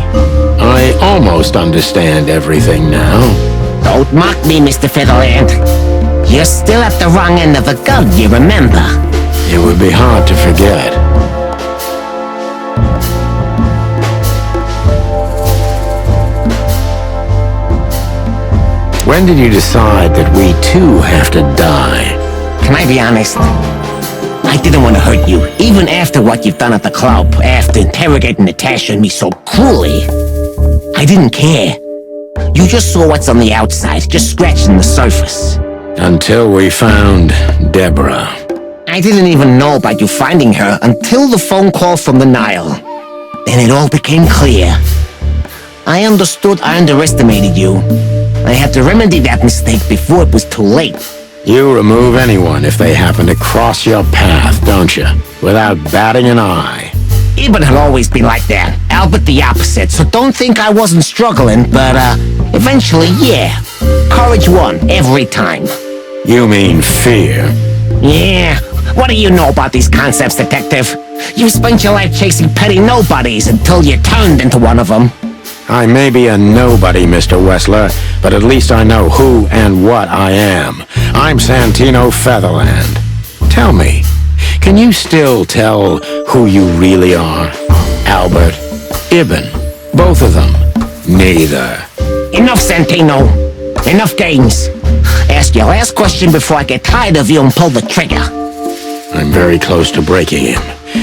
I almost understand everything now.
Don't mock me, Mr. Featherland. You're still at the wrong end of the gun, you remember?
It would be hard to forget. When did you decide that we too have to die?
Can I be honest? I didn't want to hurt you, even after what you've done at the club, after interrogating Natasha and me so cruelly. I didn't care. You just saw what's on the outside, just scratching the surface.
Until we found Deborah.
I didn't even know about you finding her until the phone call from the Nile. Then it all became clear. I understood I underestimated you. I had to remedy that mistake before it was too late.
You remove anyone if they happen to cross your path, don't you? Without batting an eye.
Ibn had always been like that. Albert the opposite, so don't think I wasn't struggling, but, eventually, yeah. Courage won, every time.
You mean fear?
Yeah. What do you know about these concepts, detective? You spent your life chasing petty nobodies until you turned into one of them.
I may be a nobody, Mr. Wessler, but at least I know who and what I am. I'm Santino Featherland. Tell me, can you still tell who you really are? Albert, Ibn, both of them? Neither.
Enough, Santino. Enough games. Ask your last question before I get tired of you and pull the trigger.
I'm very close to breaking him,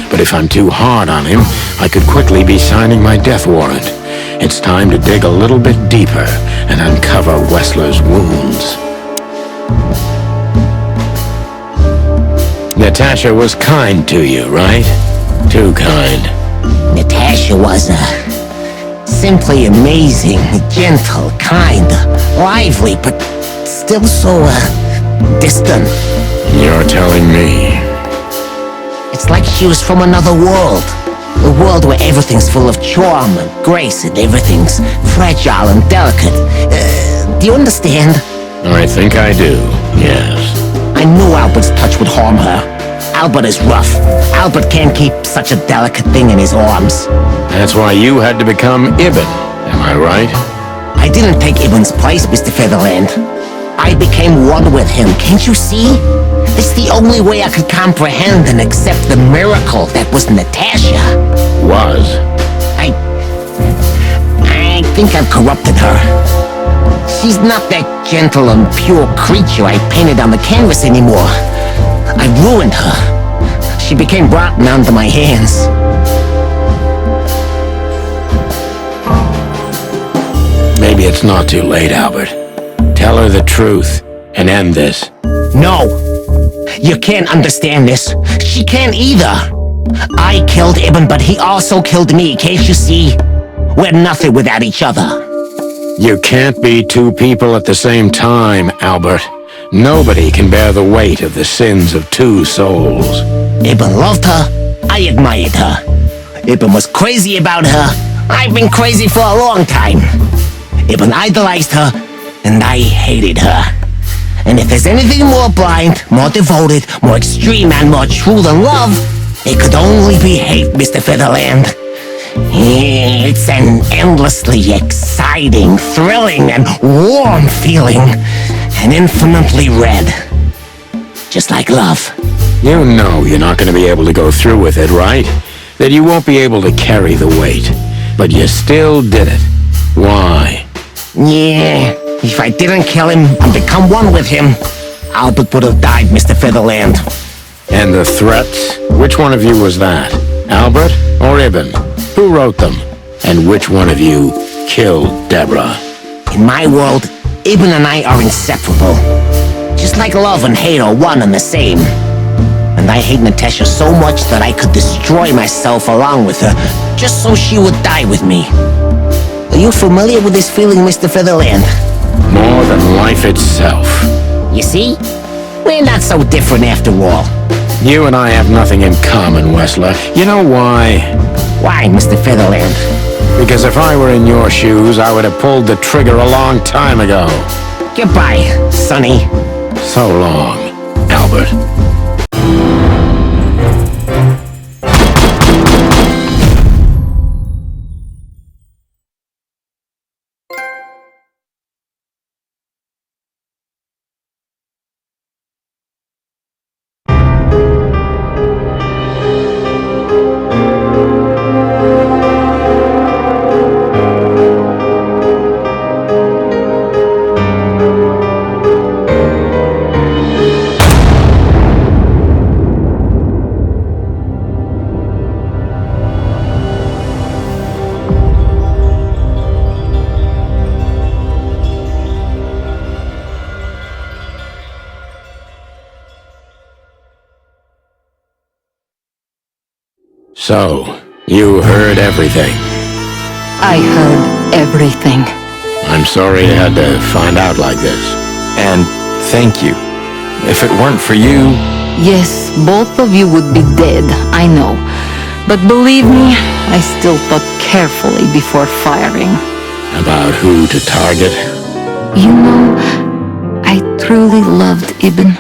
but if I'm too hard on him, I could quickly be signing my death warrant. It's time to dig a little bit deeper and uncover Wessler's wounds. Natasha was kind to you, right? Too kind.
Natasha was, simply amazing, gentle, kind, lively, but still so, distant.
You're telling me.
It's like she was from another world. A world where everything's full of charm and grace and everything's fragile and delicate. Do you understand?
I think I do, yes.
I knew Albert's touch would harm her. Albert is rough. Albert can't keep such a delicate thing in his arms.
That's why you had to become Ibn, am I right?
I didn't take Ibn's place, Mr. Featherland. I became one with him, can't you see? It's the only way I could comprehend and accept the miracle that was Natasha.
Was?
I think I've corrupted her. She's not that gentle and pure creature I painted on the canvas anymore. I ruined her. She became rotten under my hands.
Maybe it's not too late, Albert. Tell her the truth and end this.
No. You can't understand this. She can't either. I killed Ibn, but he also killed me, can't you see? We're nothing without each other.
You can't be two people at the same time, Albert. Nobody can bear the weight of the sins of two souls.
Ibn loved her. I admired her. Ibn was crazy about her. I've been crazy for a long time. Ibn idolized her, and I hated her. And if there's anything more blind, more devoted, more extreme, and more true than love, it could only be hate, Mr. Featherland. It's an endlessly exciting, thrilling, and warm feeling, and infinitely red. Just like love.
You know you're not going to be able to go through with it, right? That you won't be able to carry the weight. But you still did it. Why?
Yeah, if I didn't kill him and become one with him, Albert would have died, Mr. Featherland.
And the threats? Which one of you was that? Albert or Ibn? Who wrote them? And which one of you killed Deborah?
In my world, Ibn and I are inseparable. Just like love and hate are one and the same. And I hate Natasha so much that I could destroy myself along with her, just so she would die with me. Are you familiar with this feeling, Mr. Featherland?
More than life itself.
You see? We're not so different after all.
You and I have nothing in common, Wessler. You know why?
Why, Mr. Featherland?
Because if I were in your shoes, I would have pulled the trigger a long time ago.
Goodbye, Sonny.
So long, Albert. So, you heard everything.
I heard everything.
I'm sorry you had to find out like this.
And thank you. If it weren't for you...
Yes, both of you would be dead, I know. But believe me, I still thought carefully before firing.
About who to target?
You know, I truly loved Ibn.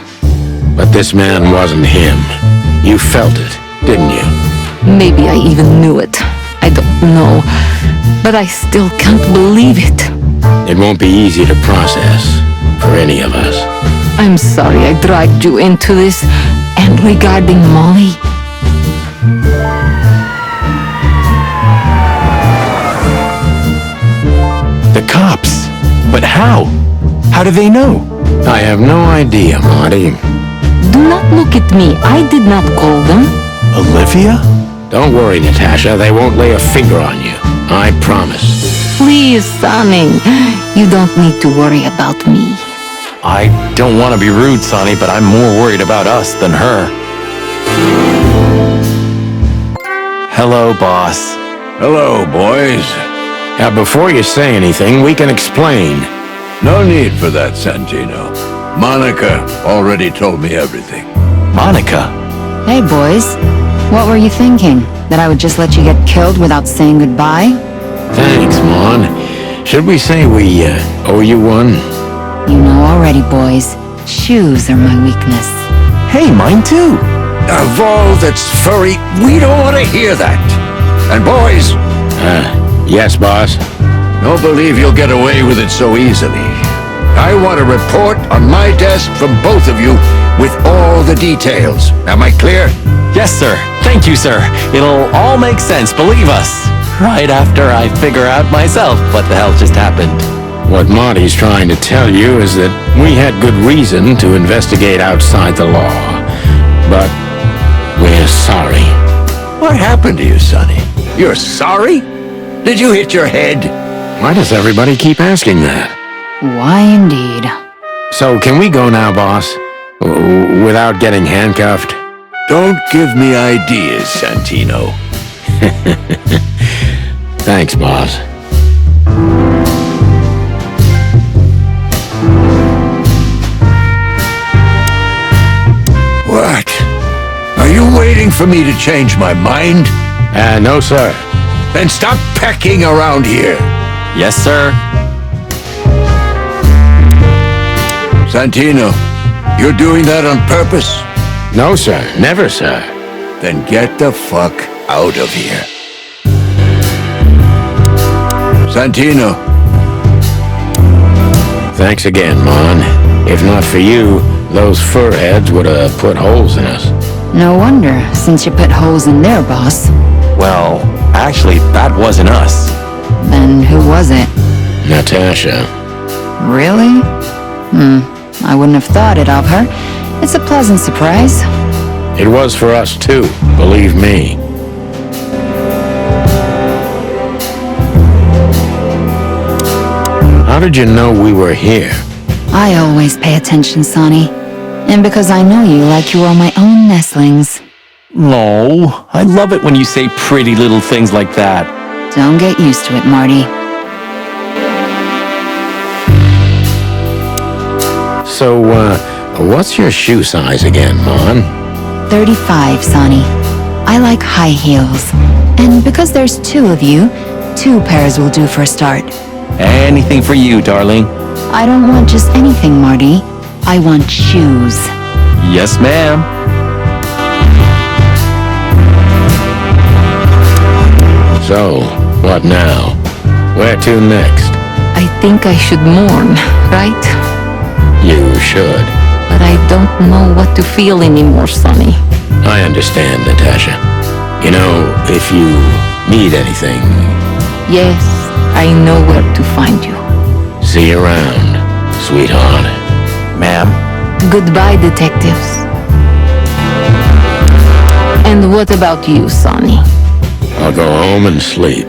But this man wasn't him. You felt it, didn't you?
Maybe I even knew it. I don't know. But I still can't believe it.
It won't be easy to process for any of us.
I'm sorry I dragged you into this. And regarding Molly...
The cops. But how? How do they know?
I have no idea, Marty.
Do not look at me. I did not call them.
Olivia?
Don't worry, Natasha. They won't lay a finger on you. I promise.
Please, Sonny. You don't need to worry about me.
I don't want to be rude, Sonny, but I'm more worried about us than her. Hello, boss.
Hello, boys.
Now, before you say anything, we can explain.
No need for that, Santino. Monica already told me everything.
Monica?
Hey, boys. What were you thinking? That I would just let you get killed without saying goodbye?
Thanks, Mon. Should we say we owe you one?
You know already, boys. Shoes are my weakness.
Hey, mine too.
Of all that's furry, we don't want to hear that. And boys,
Yes, boss.
don't believe you'll get away with it so easily. I want a report on my desk from both of you with all the details. Am I clear?
Yes, sir. Thank you, sir. It'll all make sense, believe us. Right after I figure out myself what the hell just happened.
What Marty's trying to tell you is that we had good reason to investigate outside the law. But we're sorry.
What happened to you, Sonny? You're sorry? Did you hit your head?
Why does everybody keep asking that?
Why indeed?
So can we go now, boss? Without getting handcuffed?
Don't give me ideas, Santino.
Thanks, boss.
What? Are you waiting for me to change my mind?
No, sir.
Then stop pecking around here.
Yes, sir.
Santino, you're doing that on purpose?
No, sir. Never, sir.
Then get the fuck out of here. Santino.
Thanks again, Mon. If not for you, those furheads would have put holes in us.
No wonder, since you put holes in their boss.
Well, actually, that wasn't us.
Then who was it?
Natasha.
Really? I wouldn't have thought it of her. It's a pleasant surprise.
It was for us too, believe me. How did you know we were here?
I always pay attention, Sonny. And because I know you like you are my own nestlings.
No, I love it when you say pretty little things like that.
Don't get used to it, Marty.
So, what's your shoe size again, Mon?
35, Sonny. I like high heels. And because there's two of you, 2 pairs will do for a start.
Anything for you, darling.
I don't want just anything, Marty. I want shoes.
Yes, ma'am.
So, what now? Where to next?
I think I should mourn, right?
You should.
But I don't know what to feel anymore, Sonny.
I understand, Natasha. You know, if you need anything,
Yes, I know where to find you.
see you around, sweetheart.
Ma'am.
Goodbye, detectives. And what about you, Sonny?
I'll go home and sleep.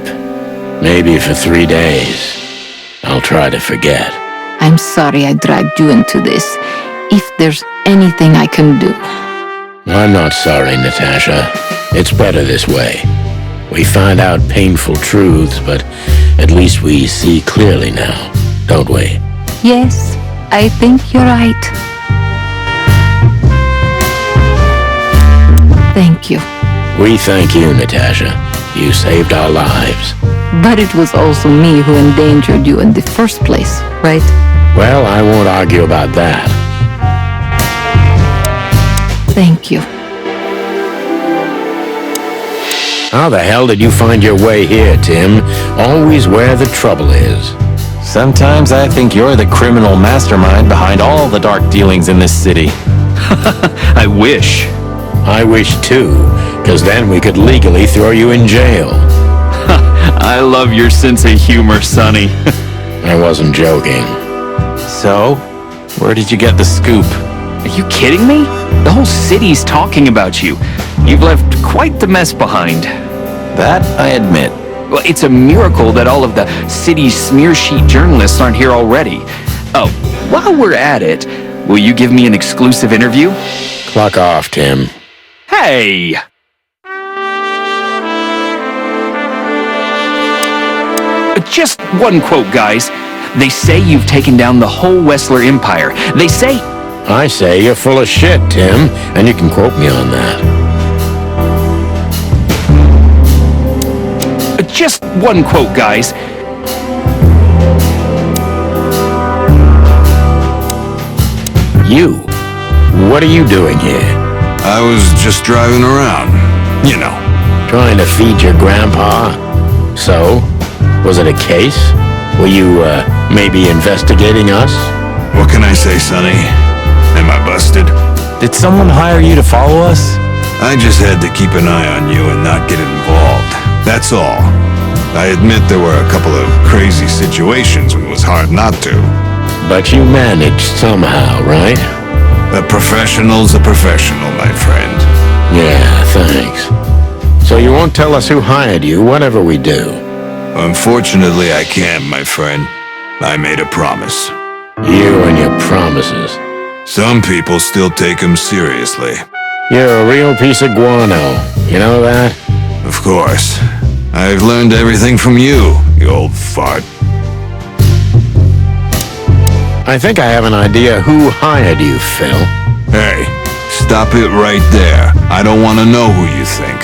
Maybe for 3 days. I'll try to forget.
I'm sorry I dragged you into this. If there's anything I can do.
I'm not sorry, Natasha. It's better this way. We find out painful truths, but at least we see clearly now, don't we?
Yes, I think you're right. Thank you.
We thank you, Natasha. You saved our lives.
But it was also me who endangered you in the first place, right?
Well, I won't argue about that.
Thank you.
How the hell did you find your way here, Tim? Always where the trouble is.
Sometimes I think you're the criminal mastermind behind all the dark dealings in this city.
I wish.
I wish too, because then we could legally throw you in jail.
I love your sense of humor, Sonny.
I wasn't joking.
So, where did you get the scoop?
Are you kidding me? The whole city's talking about you. You've left quite the mess behind.
That I admit.
Well, it's a miracle that all of the city's smear sheet journalists aren't here already. Oh, while we're at it, will you give me an exclusive interview?
Clock off, Tim.
Hey! Just one quote, guys. They say you've taken down the whole Wessler Empire. They say...
I say you're full of shit, Tim, and you can quote me on that.
Just one quote, guys.
You? What are you doing here?
I was just driving around. You know.
Trying to feed your grandpa? So? Was it a case? Were you, maybe investigating us?
What can I say, Sonny? Am I busted?
Did someone hire you to follow us?
I just had to keep an eye on you and not get involved. That's all. I admit there were a couple of crazy situations when it was hard not to.
But you managed somehow, right?
A professional's a professional, my friend.
Yeah, thanks. So you won't tell us who hired you, whatever we do?
Unfortunately, I can't, my friend. I made a promise.
You and your promises.
Some people still take them seriously.
You're a real piece of guano. You know that?
Of course. I've learned everything from you, you old fart.
I think I have an idea who hired you, Phil.
Hey, stop it right there. I don't want to know who you think.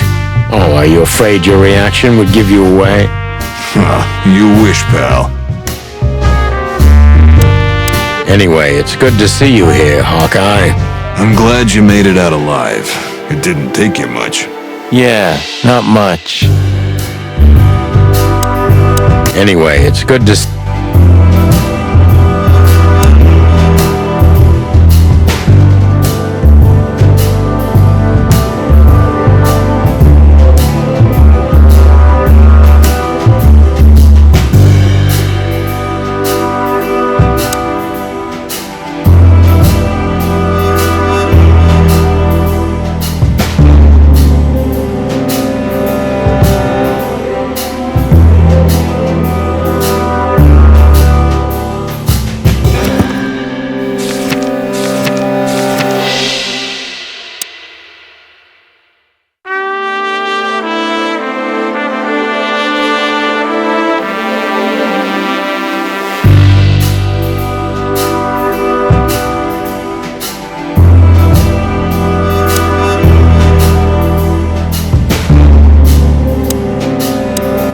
Oh, are you afraid your reaction would give you away?
You wish, pal.
Anyway, it's good to see you here, Hawkeye.
I'm glad you made it out alive. It didn't take you much.
Yeah, not much.
Anyway, it's good to...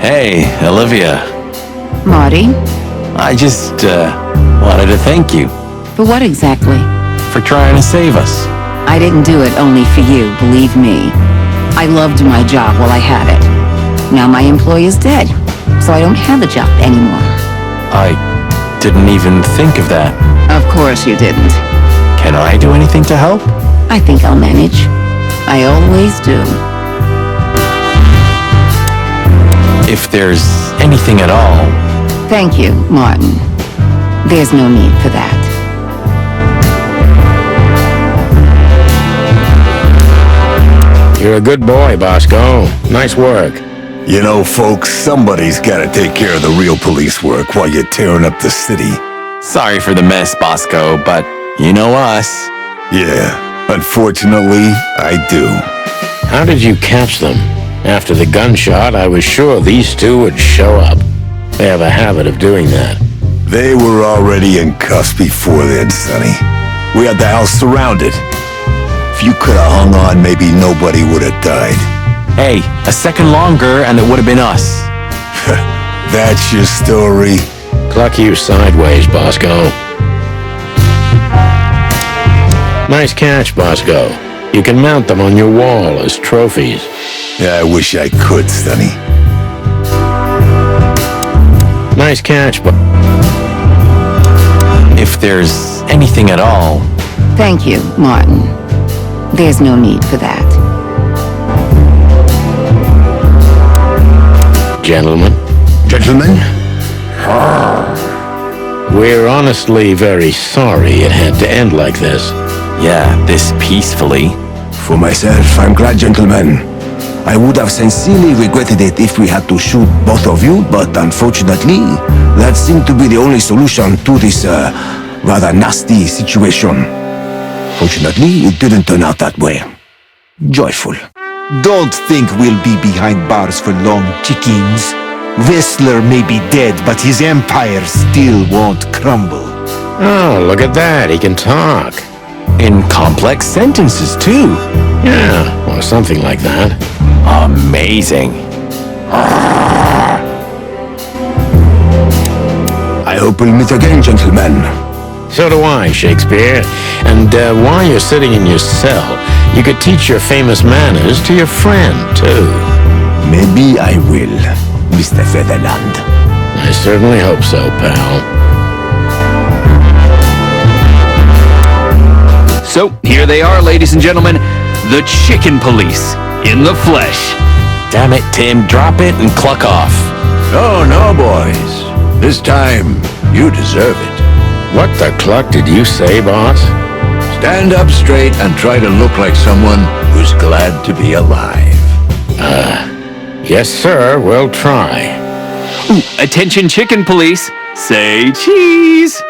Hey, Olivia.
Marty?
I just, wanted to thank you
For what exactly?
for trying to save us.
I didn't do it only for you, believe me. I loved my job while I had it. Now my employee is dead, so I don't have the job anymore.
I didn't even think of that.
Of course you didn't.
Can I do anything to help?
I think I'll manage. I always do.
If there's anything at all.
Thank you, Martin. There's no need for that.
You're a good boy, Bosco. Nice work.
You know, folks, somebody's gotta take care of the real police work while you're tearing up the city.
Sorry for the mess, Bosco, but you know us.
Yeah, unfortunately, I do.
How did you catch them? After the gunshot, I was sure these two would show up. They have a habit of doing that.
They were already in cuffs before then, Sonny. We had the house surrounded. If you could have hung on, maybe nobody would have died.
Hey, a second longer and it would have been us.
That's your story?
Cluck you sideways, Bosco. Nice catch, Bosco. You can mount them on your wall as trophies.
Yeah, I wish I could, Sonny.
Nice catch,
If there's anything at all.
Thank you, Martin. There's no need for that.
Gentlemen.
Gentlemen?
We're honestly very sorry it had to end like this.
Yeah, this peacefully.
For myself, I'm glad, gentlemen. I would have sincerely regretted it if we had to shoot both of you, but unfortunately, that seemed to be the only solution to this, rather nasty situation. Fortunately, it didn't turn out that way. Joyful.
Don't think we'll be behind bars for long, chickens. Whistler may be dead, but his empire still won't crumble.
Oh, look at that. He can talk.
In complex sentences, too.
Yeah, or something like that.
Amazing.
I hope we'll meet again, gentlemen.
So do I, Shakespeare. And while you're sitting in your cell, you could teach your famous manners to your friend, too.
Maybe I will, Mr. Featherland.
I certainly hope so, pal.
So, here they are, ladies and gentlemen. The Chicken Police, in the flesh.
Damn it, Tim, drop it and cluck off.
Oh, no, boys. This time, you deserve it.
What the cluck did you say, boss?
Stand up straight and try to look like someone who's glad to be alive.
Yes, sir, we'll try.
Attention, Chicken Police. Say cheese.